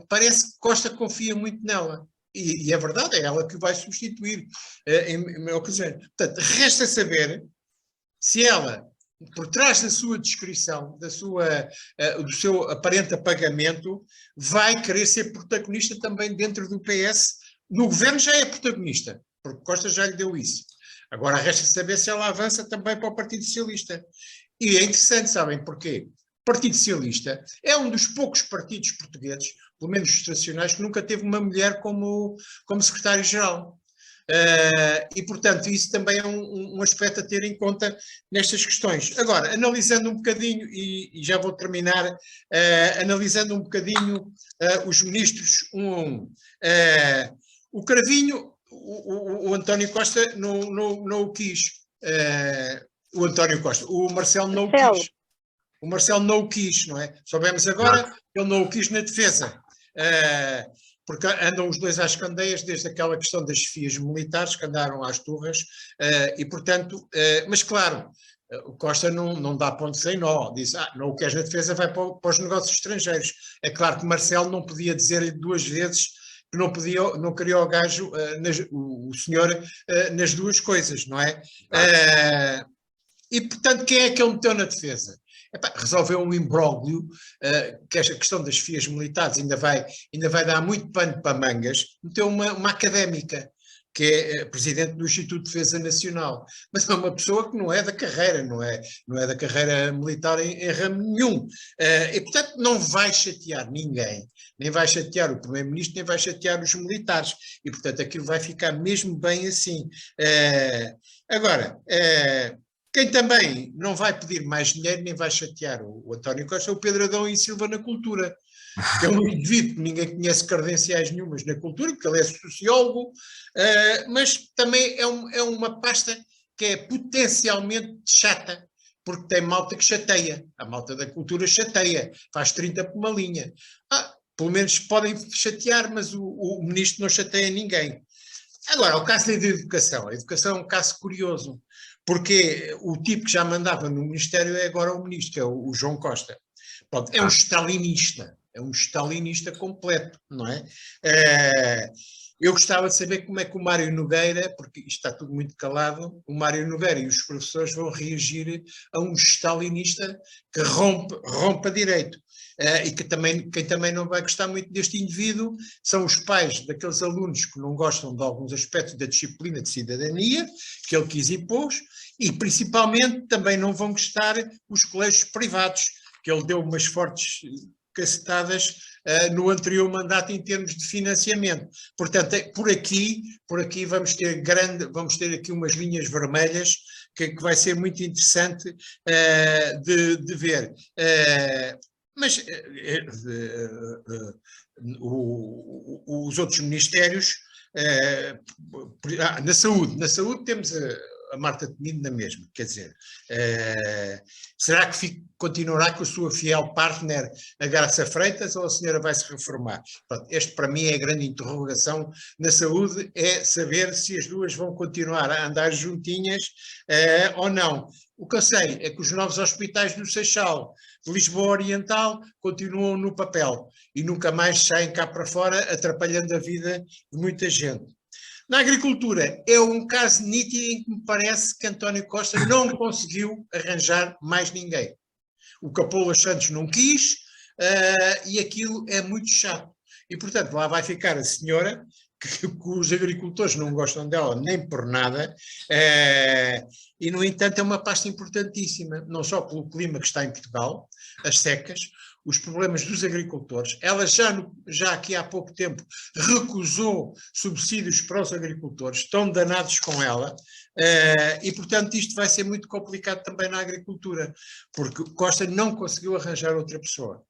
Parece que Costa confia muito nela. E é verdade, é ela que vai substituir em ocasião. Portanto, resta saber se ela, por trás da sua descrição, do seu aparente apagamento, vai querer ser protagonista também dentro do PS. No governo já é protagonista, porque Costa já lhe deu isso. Agora resta saber se ela avança também para o Partido Socialista. E é interessante, sabem porquê? O Partido Socialista é um dos poucos partidos portugueses, pelo menos os tradicionais, que nunca teve uma mulher como secretário-geral. E, portanto, isso também é um aspecto a ter em conta nestas questões. Agora, analisando um bocadinho, e já vou terminar, analisando um bocadinho os ministros um a um. O Cravinho, o António Costa não o quis. O António Costa, o Marcelo não o quis. O Marcelo não o quis, não é? Soubemos agora que ele não o quis na defesa. Porque andam os dois às candeias desde aquela questão das chefias militares que andaram às turras, e portanto, mas claro, o Costa não dá ponto sem nó, diz, não o queres na defesa, vai para os negócios estrangeiros. É claro que Marcelo não podia dizer-lhe duas vezes que não queria o gajo, o senhor, nas duas coisas, não é? E portanto, quem é que ele meteu na defesa? Resolveu um imbróglio, que esta questão das chefias militares ainda vai dar muito pano para mangas, meteu uma académica, que é presidente do Instituto de Defesa Nacional, mas é uma pessoa que não é da carreira, não é da carreira militar em ramo nenhum, e portanto não vai chatear ninguém, nem vai chatear o primeiro-ministro, nem vai chatear os militares, e portanto aquilo vai ficar mesmo bem assim. Agora, quem também não vai pedir mais dinheiro, nem vai chatear o António Costa, é o Pedro Adão e Silva na cultura. Que é um indivíduo que ninguém conhece credenciais nenhumas na cultura, porque ele é sociólogo, mas também é uma pasta que é potencialmente chata, porque tem malta que chateia. A malta da cultura chateia, faz 30 por uma linha. Pelo menos podem chatear, mas o ministro não chateia ninguém. Agora, o caso da educação. A educação é um caso curioso, porque o tipo que já mandava no Ministério é agora o ministro, que é o João Costa. Pronto, é um stalinista completo, não é? Eu gostava de saber como é que o Mário Nogueira, porque isto está tudo muito calado, o Mário Nogueira e os professores vão reagir a um stalinista que rompe a direito. E quem também não vai gostar muito deste indivíduo são os pais daqueles alunos que não gostam de alguns aspectos da disciplina de cidadania que ele quis impor, e principalmente também não vão gostar os colégios privados, que ele deu umas fortes cacetadas no anterior mandato em termos de financiamento. Portanto, por aqui vamos ter aqui umas linhas vermelhas que vai ser muito interessante de ver. Mas os outros ministérios, na saúde temos a Marta Temido na mesma, quer dizer, será que continuará com a sua fiel partner, a Graça Freitas, ou a senhora vai se reformar? Pronto, este para mim é a grande interrogação na saúde, é saber se as duas vão continuar a andar juntinhas ou não. O que eu sei é que os novos hospitais do Seixal, de Lisboa Oriental, continuam no papel e nunca mais saem cá para fora, atrapalhando a vida de muita gente. Na agricultura, é um caso nítido em que me parece que António Costa não conseguiu arranjar mais ninguém. O Capolas Santos não quis e aquilo é muito chato. E, portanto, lá vai ficar a senhora, que os agricultores não gostam dela nem por nada, e, no entanto, é uma pasta importantíssima, não só pelo clima que está em Portugal, as secas, os problemas dos agricultores. Ela já aqui há pouco tempo recusou subsídios para os agricultores, estão danados com ela, e portanto isto vai ser muito complicado também na agricultura, porque Costa não conseguiu arranjar outra pessoa.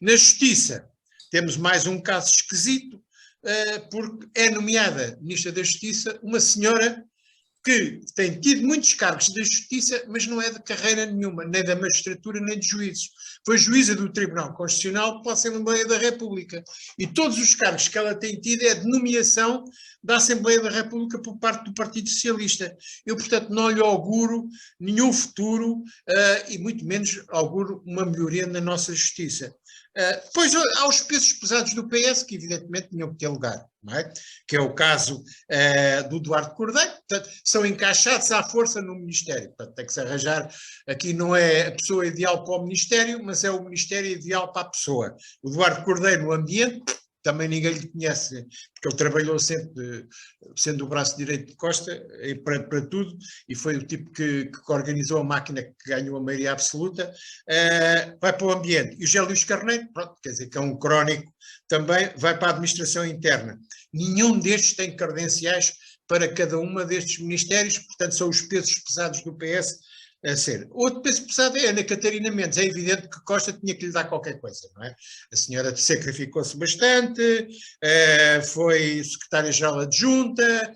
Na Justiça temos mais um caso esquisito, porque é nomeada Ministra da Justiça uma senhora que tem tido muitos cargos da Justiça, mas não é de carreira nenhuma, nem da magistratura, nem de juízes. Foi juíza do Tribunal Constitucional pela Assembleia da República. E todos os cargos que ela tem tido é de nomeação da Assembleia da República por parte do Partido Socialista. Eu, portanto, não lhe auguro nenhum futuro e muito menos auguro uma melhoria na nossa justiça. Depois há os pesos pesados do PS que evidentemente tinham que ter lugar, não é? Que é o caso do Eduardo Cordeiro, portanto, são encaixados à força no Ministério, portanto tem que se arranjar, aqui não é a pessoa ideal para o Ministério, mas é o Ministério ideal para a pessoa. O Eduardo Cordeiro no ambiente, também ninguém lhe conhece, porque ele trabalhou sempre, sendo o braço direito de Costa, para tudo, e foi o tipo que organizou a máquina que ganhou a maioria absoluta, vai para o ambiente. E o José Luís Carneiro, pronto, quer dizer que é um crónico, também vai para a administração interna. Nenhum destes tem credenciais para cada uma destes ministérios, portanto são os pesos pesados do PS a ser. Outro peso pesado é a Ana Catarina Mendes. É evidente que Costa tinha que lhe dar qualquer coisa, não é? A senhora sacrificou-se bastante, foi secretária-geral adjunta,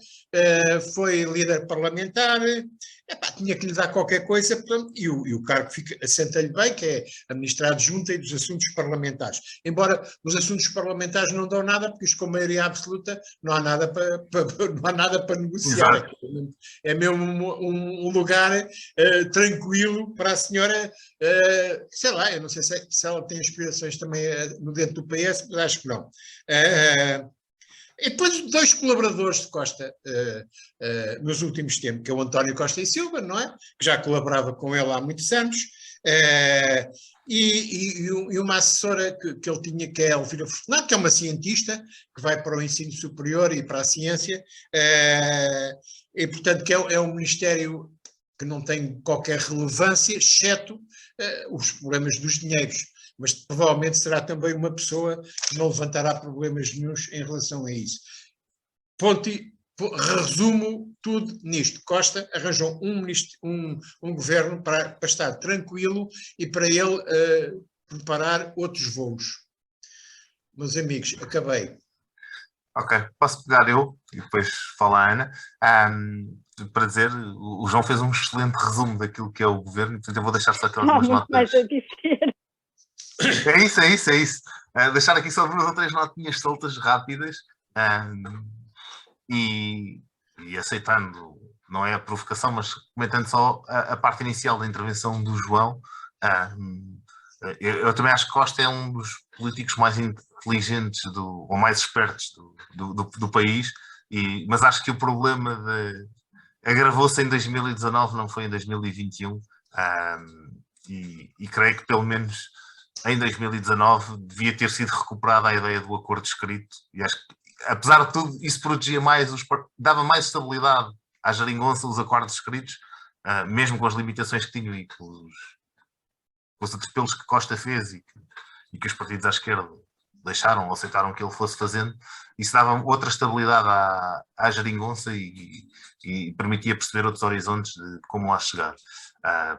foi líder parlamentar, tinha que lhe dar qualquer coisa, portanto, e o cargo assenta-lhe bem, que é a ministra adjunta e dos assuntos parlamentares. Embora os assuntos parlamentares não dão nada, porque isto com maioria absoluta não há nada para negociar. Exato. É mesmo um lugar tranquilo para a senhora, sei lá, eu não sei se ela tem aspirações também dentro do PS, mas acho que não. E depois dois colaboradores de Costa nos últimos tempos, que é o António Costa e Silva, não é? Que já colaborava com ele há muitos anos, e uma assessora que ele tinha, que é a Elvira Fortunato, que é uma cientista, que vai para o ensino superior e para a ciência, e portanto que é um ministério que não tem qualquer relevância, exceto os problemas dos dinheiros. Mas provavelmente será também uma pessoa que não levantará problemas nenhuns em relação a isso. Resumo tudo nisto. Costa arranjou um governo para estar tranquilo e para ele preparar outros voos. Meus amigos, acabei. Ok, posso pegar eu e depois falar a Ana. Para dizer, o João fez um excelente resumo daquilo que é o governo, portanto eu vou deixar só aquelas duas notas. Mais a dizer. É isso. Deixar aqui só 2 ou 3 notinhas soltas, rápidas, e aceitando, não é a provocação, mas comentando só a parte inicial da intervenção do João. Eu também acho que Costa é um dos políticos mais inteligentes ou mais espertos do país, mas acho que o problema agravou-se em 2019, não foi em 2021, e creio que pelo menos em 2019 devia ter sido recuperada a ideia do acordo escrito, e acho que, apesar de tudo, isso protegia mais, dava mais estabilidade à geringonça, os acordos escritos, mesmo com as limitações que tinham e com os atropelos que Costa fez e que os partidos à esquerda deixaram ou aceitaram que ele fosse fazendo. Isso dava outra estabilidade à geringonça e permitia perceber outros horizontes de como lá chegar.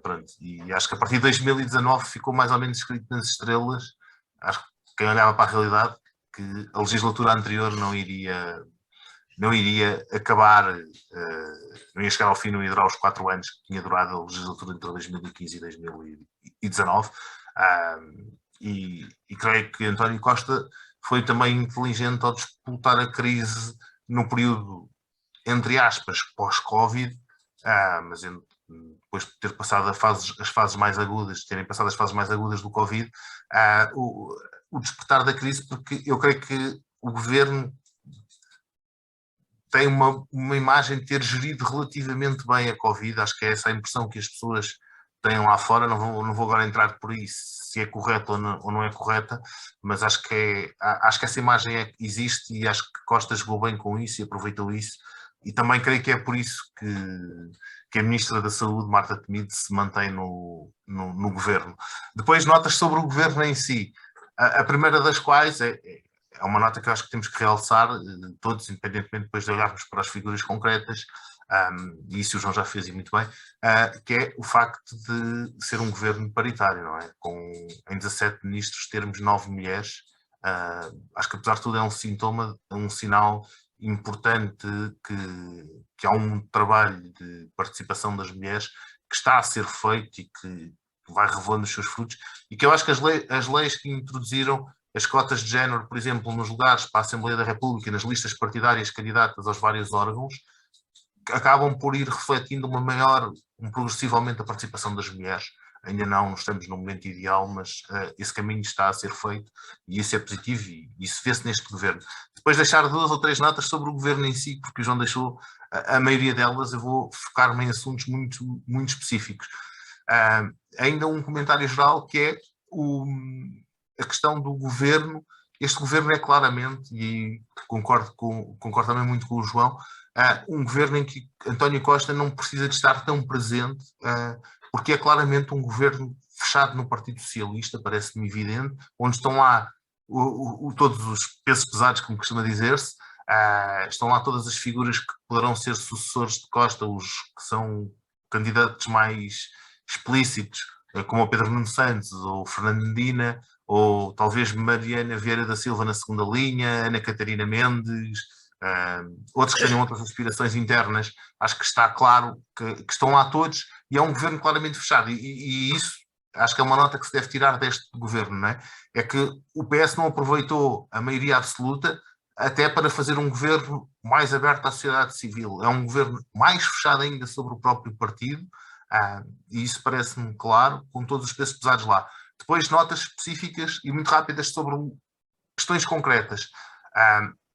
Pronto. E acho que a partir de 2019 ficou mais ou menos escrito nas estrelas. Acho que quem olhava para a realidade, que a legislatura anterior não iria não iria acabar, não ia chegar ao fim, não ia durar os 4 anos que tinha durado a legislatura entre 2015 e 2019. E creio que António Costa foi também inteligente ao disputar a crise no período, entre aspas, pós-Covid, mas depois de ter passado as fases mais agudas, terem passado as fases mais agudas do Covid, o despertar da crise, porque eu creio que o governo tem uma imagem de ter gerido relativamente bem a Covid. Acho que é essa a impressão que as pessoas têm lá fora. Não vou agora entrar por aí se é correta ou não é correta, mas acho que essa imagem existe, e acho que Costa jogou bem com isso e aproveitou isso, e também creio que é por isso que a Ministra da Saúde, Marta Temido, se mantém no governo. Depois, notas sobre o governo em si. A primeira das quais é uma nota que eu acho que temos que realçar, todos, independentemente depois de olharmos para as figuras concretas, e isso o João já fez e muito bem, que é o facto de ser um governo paritário, não é? Em 17 ministros termos 9 mulheres. Acho que apesar de tudo é um sintoma, é um sinal importante que há um trabalho de participação das mulheres que está a ser feito e que vai revelando os seus frutos, e que eu acho que as leis que introduziram as cotas de género, por exemplo, nos lugares para a Assembleia da República, nas listas partidárias candidatas aos vários órgãos, acabam por ir refletindo um progressivo aumento da participação das mulheres. Ainda não estamos no momento ideal, mas esse caminho está a ser feito, e isso é positivo, e isso vê-se neste governo. Depois deixar 2 ou 3 notas sobre o governo em si, porque o João deixou a maioria delas. Eu vou focar-me em assuntos muito, muito específicos. Ainda um comentário geral, que é a questão do governo. Este governo é claramente, e concordo também muito com o João, um governo em que António Costa não precisa de estar tão presente, porque é claramente um governo fechado no Partido Socialista, parece-me evidente, onde estão lá todos os pesos pesados, como costuma dizer-se, estão lá todas as figuras que poderão ser sucessores de Costa, os que são candidatos mais explícitos, como o Pedro Nuno Santos, ou Fernando Medina, ou talvez Mariana Vieira da Silva na segunda linha, Ana Catarina Mendes, outros que tenham outras aspirações internas. Acho que está claro que estão lá todos, e é um governo claramente fechado, e isso acho que é uma nota que se deve tirar deste governo, não é? É que o PS não aproveitou a maioria absoluta até para fazer um governo mais aberto à sociedade civil. É um governo mais fechado ainda sobre o próprio partido, e isso parece-me claro, com todos os pesos pesados lá. Depois, notas específicas e muito rápidas sobre questões concretas.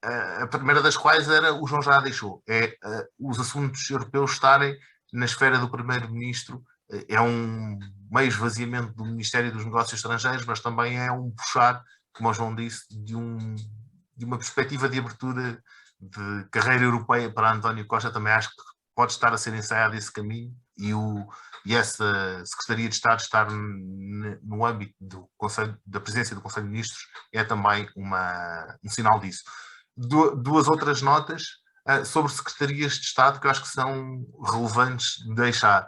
A primeira das quais o João já a deixou, é os assuntos europeus estarem na esfera do Primeiro-Ministro. É um meio esvaziamento do Ministério dos Negócios Estrangeiros, mas também é um puxar, como o João disse, de uma perspectiva de abertura de carreira europeia para António Costa. Também acho que pode estar a ser ensaiado esse caminho, e essa Secretaria de Estado estar no âmbito da presidência do Conselho de Ministros é também um sinal disso. 2 outras notas sobre secretarias de Estado que eu acho que são relevantes de deixar.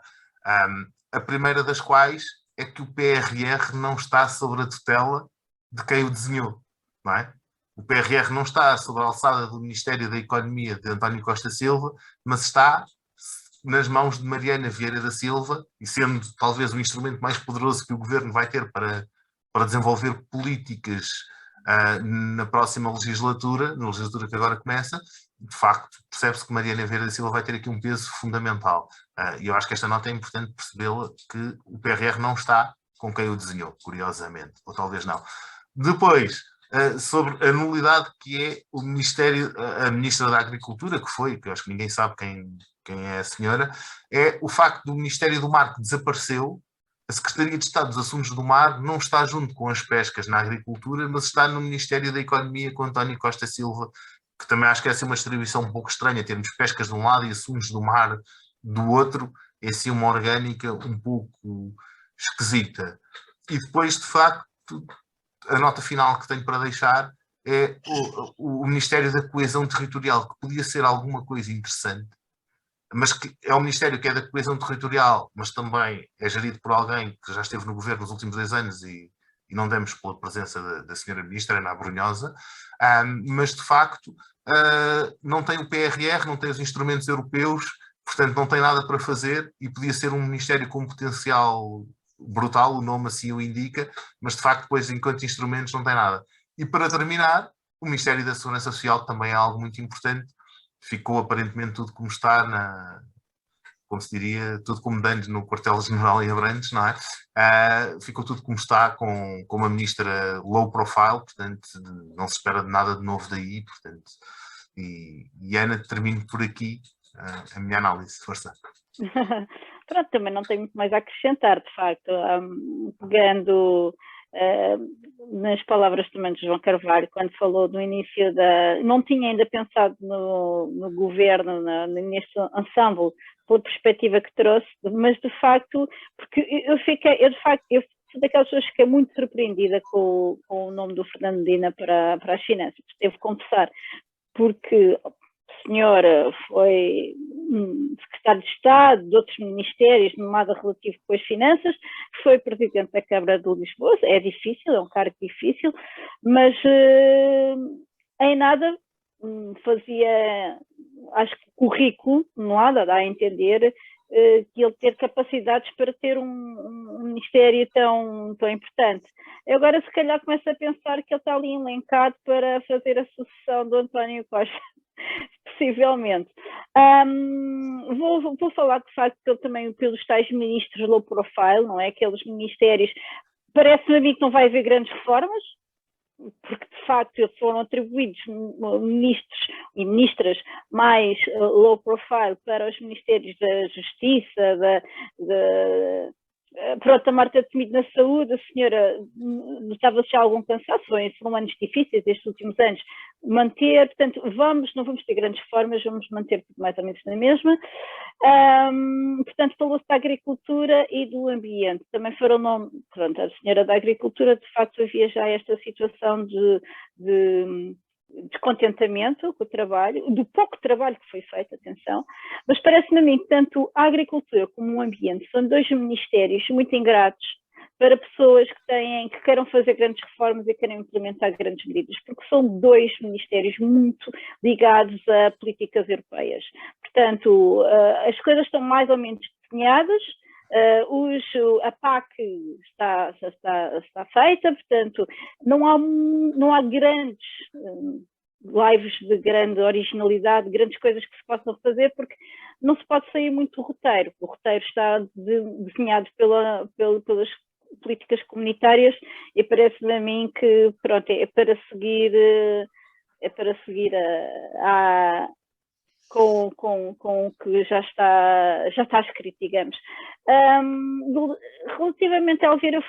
A primeira das quais é que o PRR não está sob a tutela de quem o desenhou, não é? O PRR não está sob a alçada do Ministério da Economia de António Costa Silva, mas está nas mãos de Mariana Vieira da Silva, e sendo talvez o instrumento mais poderoso que o governo vai ter para desenvolver políticas na próxima legislatura, na legislatura que agora começa. De facto, percebe-se que Mariana Vieira da Silva vai ter aqui um peso fundamental. E eu acho que esta nota é importante percebê-la, que o PRR não está com quem o desenhou, curiosamente, ou talvez não. Depois, sobre a nulidade que é o Ministério, a Ministra da Agricultura, que eu acho que ninguém sabe quem é a senhora, é o facto do Ministério do Mar, que desapareceu. A Secretaria de Estado dos Assuntos do Mar não está junto com as pescas na agricultura, mas está no Ministério da Economia com António Costa Silva, que também acho que é assim uma distribuição um pouco estranha, termos pescas de um lado e assuntos do mar do outro. É assim uma orgânica um pouco esquisita. E depois, de facto, a nota final que tenho para deixar é o Ministério da Coesão Territorial, que podia ser alguma coisa interessante, mas que é um Ministério que é da Coesão Territorial, mas também é gerido por alguém que já esteve no governo nos últimos 10 anos, e não demos pela presença da senhora Ministra, Ana Abrunhosa, mas de facto não tem o PRR, não tem os instrumentos europeus, portanto não tem nada para fazer e podia ser um ministério com um potencial brutal, o nome assim o indica, mas de facto depois enquanto instrumentos não tem nada. E para terminar, o Ministério da Segurança Social também é algo muito importante, ficou aparentemente tudo como está como se diria, tudo como dantes no quartel-general em Abrantes, não é? Ficou tudo como está, com uma ministra low profile, portanto, não se espera de nada de novo daí, portanto, e Ana, termino por aqui a minha análise, força. Pronto, também não tenho muito mais a acrescentar, de facto, pegando nas palavras também de João Carvalho, quando falou no início não tinha ainda pensado no governo, neste ensemble, pela perspectiva que trouxe, mas de facto, porque eu sou daquelas pessoas que é muito surpreendida com o nome do Fernando Medina para as finanças, devo confessar, porque a senhora foi secretário de Estado de outros ministérios, nada relativo com as finanças, foi presidente da Câmara de Lisboa, é difícil, é um cargo difícil, mas em nada fazia, acho que o currículo, não há, dá a entender que ele ter capacidades para ter um ministério tão importante. Eu agora se calhar começo a pensar que ele está ali elencado para fazer a sucessão do António Costa. Possivelmente. Vou falar de facto que ele também, pelos tais ministros low profile, não é? Aqueles ministérios, parece-me a mim que não vai haver grandes reformas, porque de facto foram atribuídos ministros e ministras mais low profile para os ministérios da Justiça, pronto, a Marta Temido na saúde, a senhora notava-se já algum cansaço, foram anos difíceis estes últimos anos, manter, portanto, não vamos ter grandes reformas, vamos manter tudo mais ou menos na mesma. Portanto, falou-se da agricultura e do ambiente, também foram pronto, a senhora da agricultura, de facto havia já esta situação de descontentamento com o trabalho, do pouco trabalho que foi feito, atenção, mas parece-me a mim que tanto a agricultura como o ambiente são dois ministérios muito ingratos para pessoas que queiram fazer grandes reformas e queiram implementar grandes medidas, porque são dois ministérios muito ligados a políticas europeias. Portanto, as coisas estão mais ou menos desenhadas, a PAC está feita, portanto, não há grandes lives de grande originalidade, grandes coisas que se possam fazer, porque não se pode sair muito do roteiro. O roteiro está desenhado pelas políticas comunitárias e parece-me a mim que, pronto, é para seguir com o que já está escrito, digamos. Relativamente a Elvira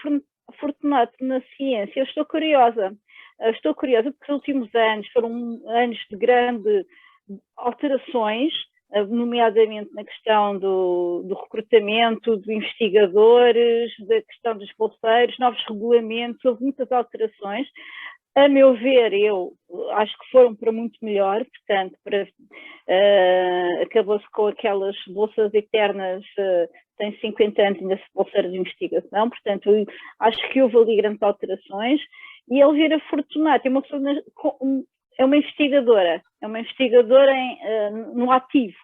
Fortunato na ciência, eu estou curiosa porque os últimos anos foram anos de grandes alterações, nomeadamente na questão do recrutamento de investigadores, da questão dos bolseiros, novos regulamentos, houve muitas alterações. A meu ver, eu acho que foram para muito melhor, portanto, acabou-se com aquelas bolsas eternas, tem 50 anos ainda se bolseira de investigação, portanto, acho que houve ali grandes alterações, e a Elvira Fortunato é uma investigadora no ativo.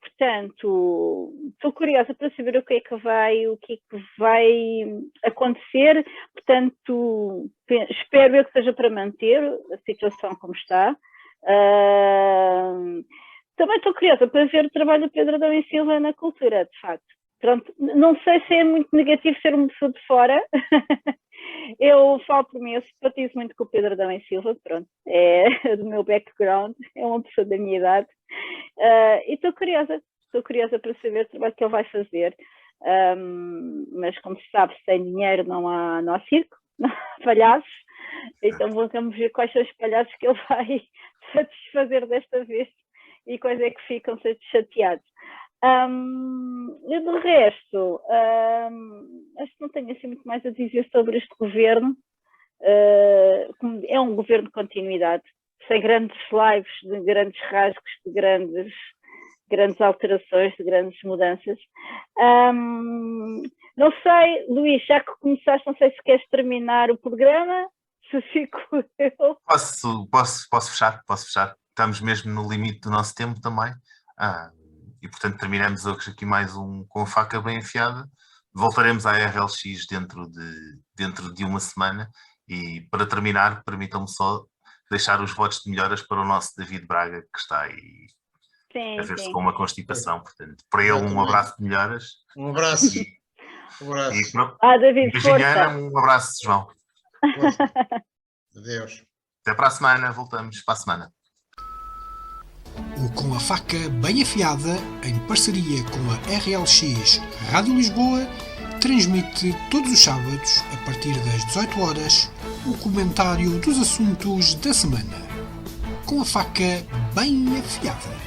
Portanto, estou curiosa para saber o que é que vai acontecer, portanto, espero eu que seja para manter a situação como está. Também estou curiosa para ver o trabalho do Pedro Adão e Silva na cultura, de facto. Pronto, não sei se é muito negativo ser uma pessoa de fora. Eu falo por mim, eu simpatizo muito com o Pedro Adão e Silva, pronto, é do meu background, é uma pessoa da minha idade. E estou curiosa para saber o trabalho que ele vai fazer, mas como se sabe, sem dinheiro não há circo, não há palhaços, então vamos ver quais são os palhaços que ele vai satisfazer desta vez e quais é que ficam chateados. E do resto, acho que não tenho assim muito mais a dizer sobre este governo. É um governo de continuidade, sem grandes lives, de grandes rasgos, de grandes alterações, de grandes mudanças. Não sei, Luís, já que começaste, não sei se queres terminar o programa, se fico eu. Posso fechar. estamos mesmo no limite do nosso tempo também. E portanto terminamos hoje aqui mais um com a faca bem afiada. Voltaremos à RLX dentro de uma semana. E para terminar, permitam-me só deixar os votos de melhoras para o nosso David Braga, que está aí a ver-se com uma constipação. Portanto, para ele um abraço de melhoras. Um abraço. Um abraço. E pronto. David, força. Um abraço, João. Força. Adeus. Até para a semana, voltamos para a semana. O Com a Faca Bem Afiada, em parceria com a RLX Rádio Lisboa, transmite todos os sábados, a partir das 18 horas, o comentário dos assuntos da semana. Com a faca bem afiada.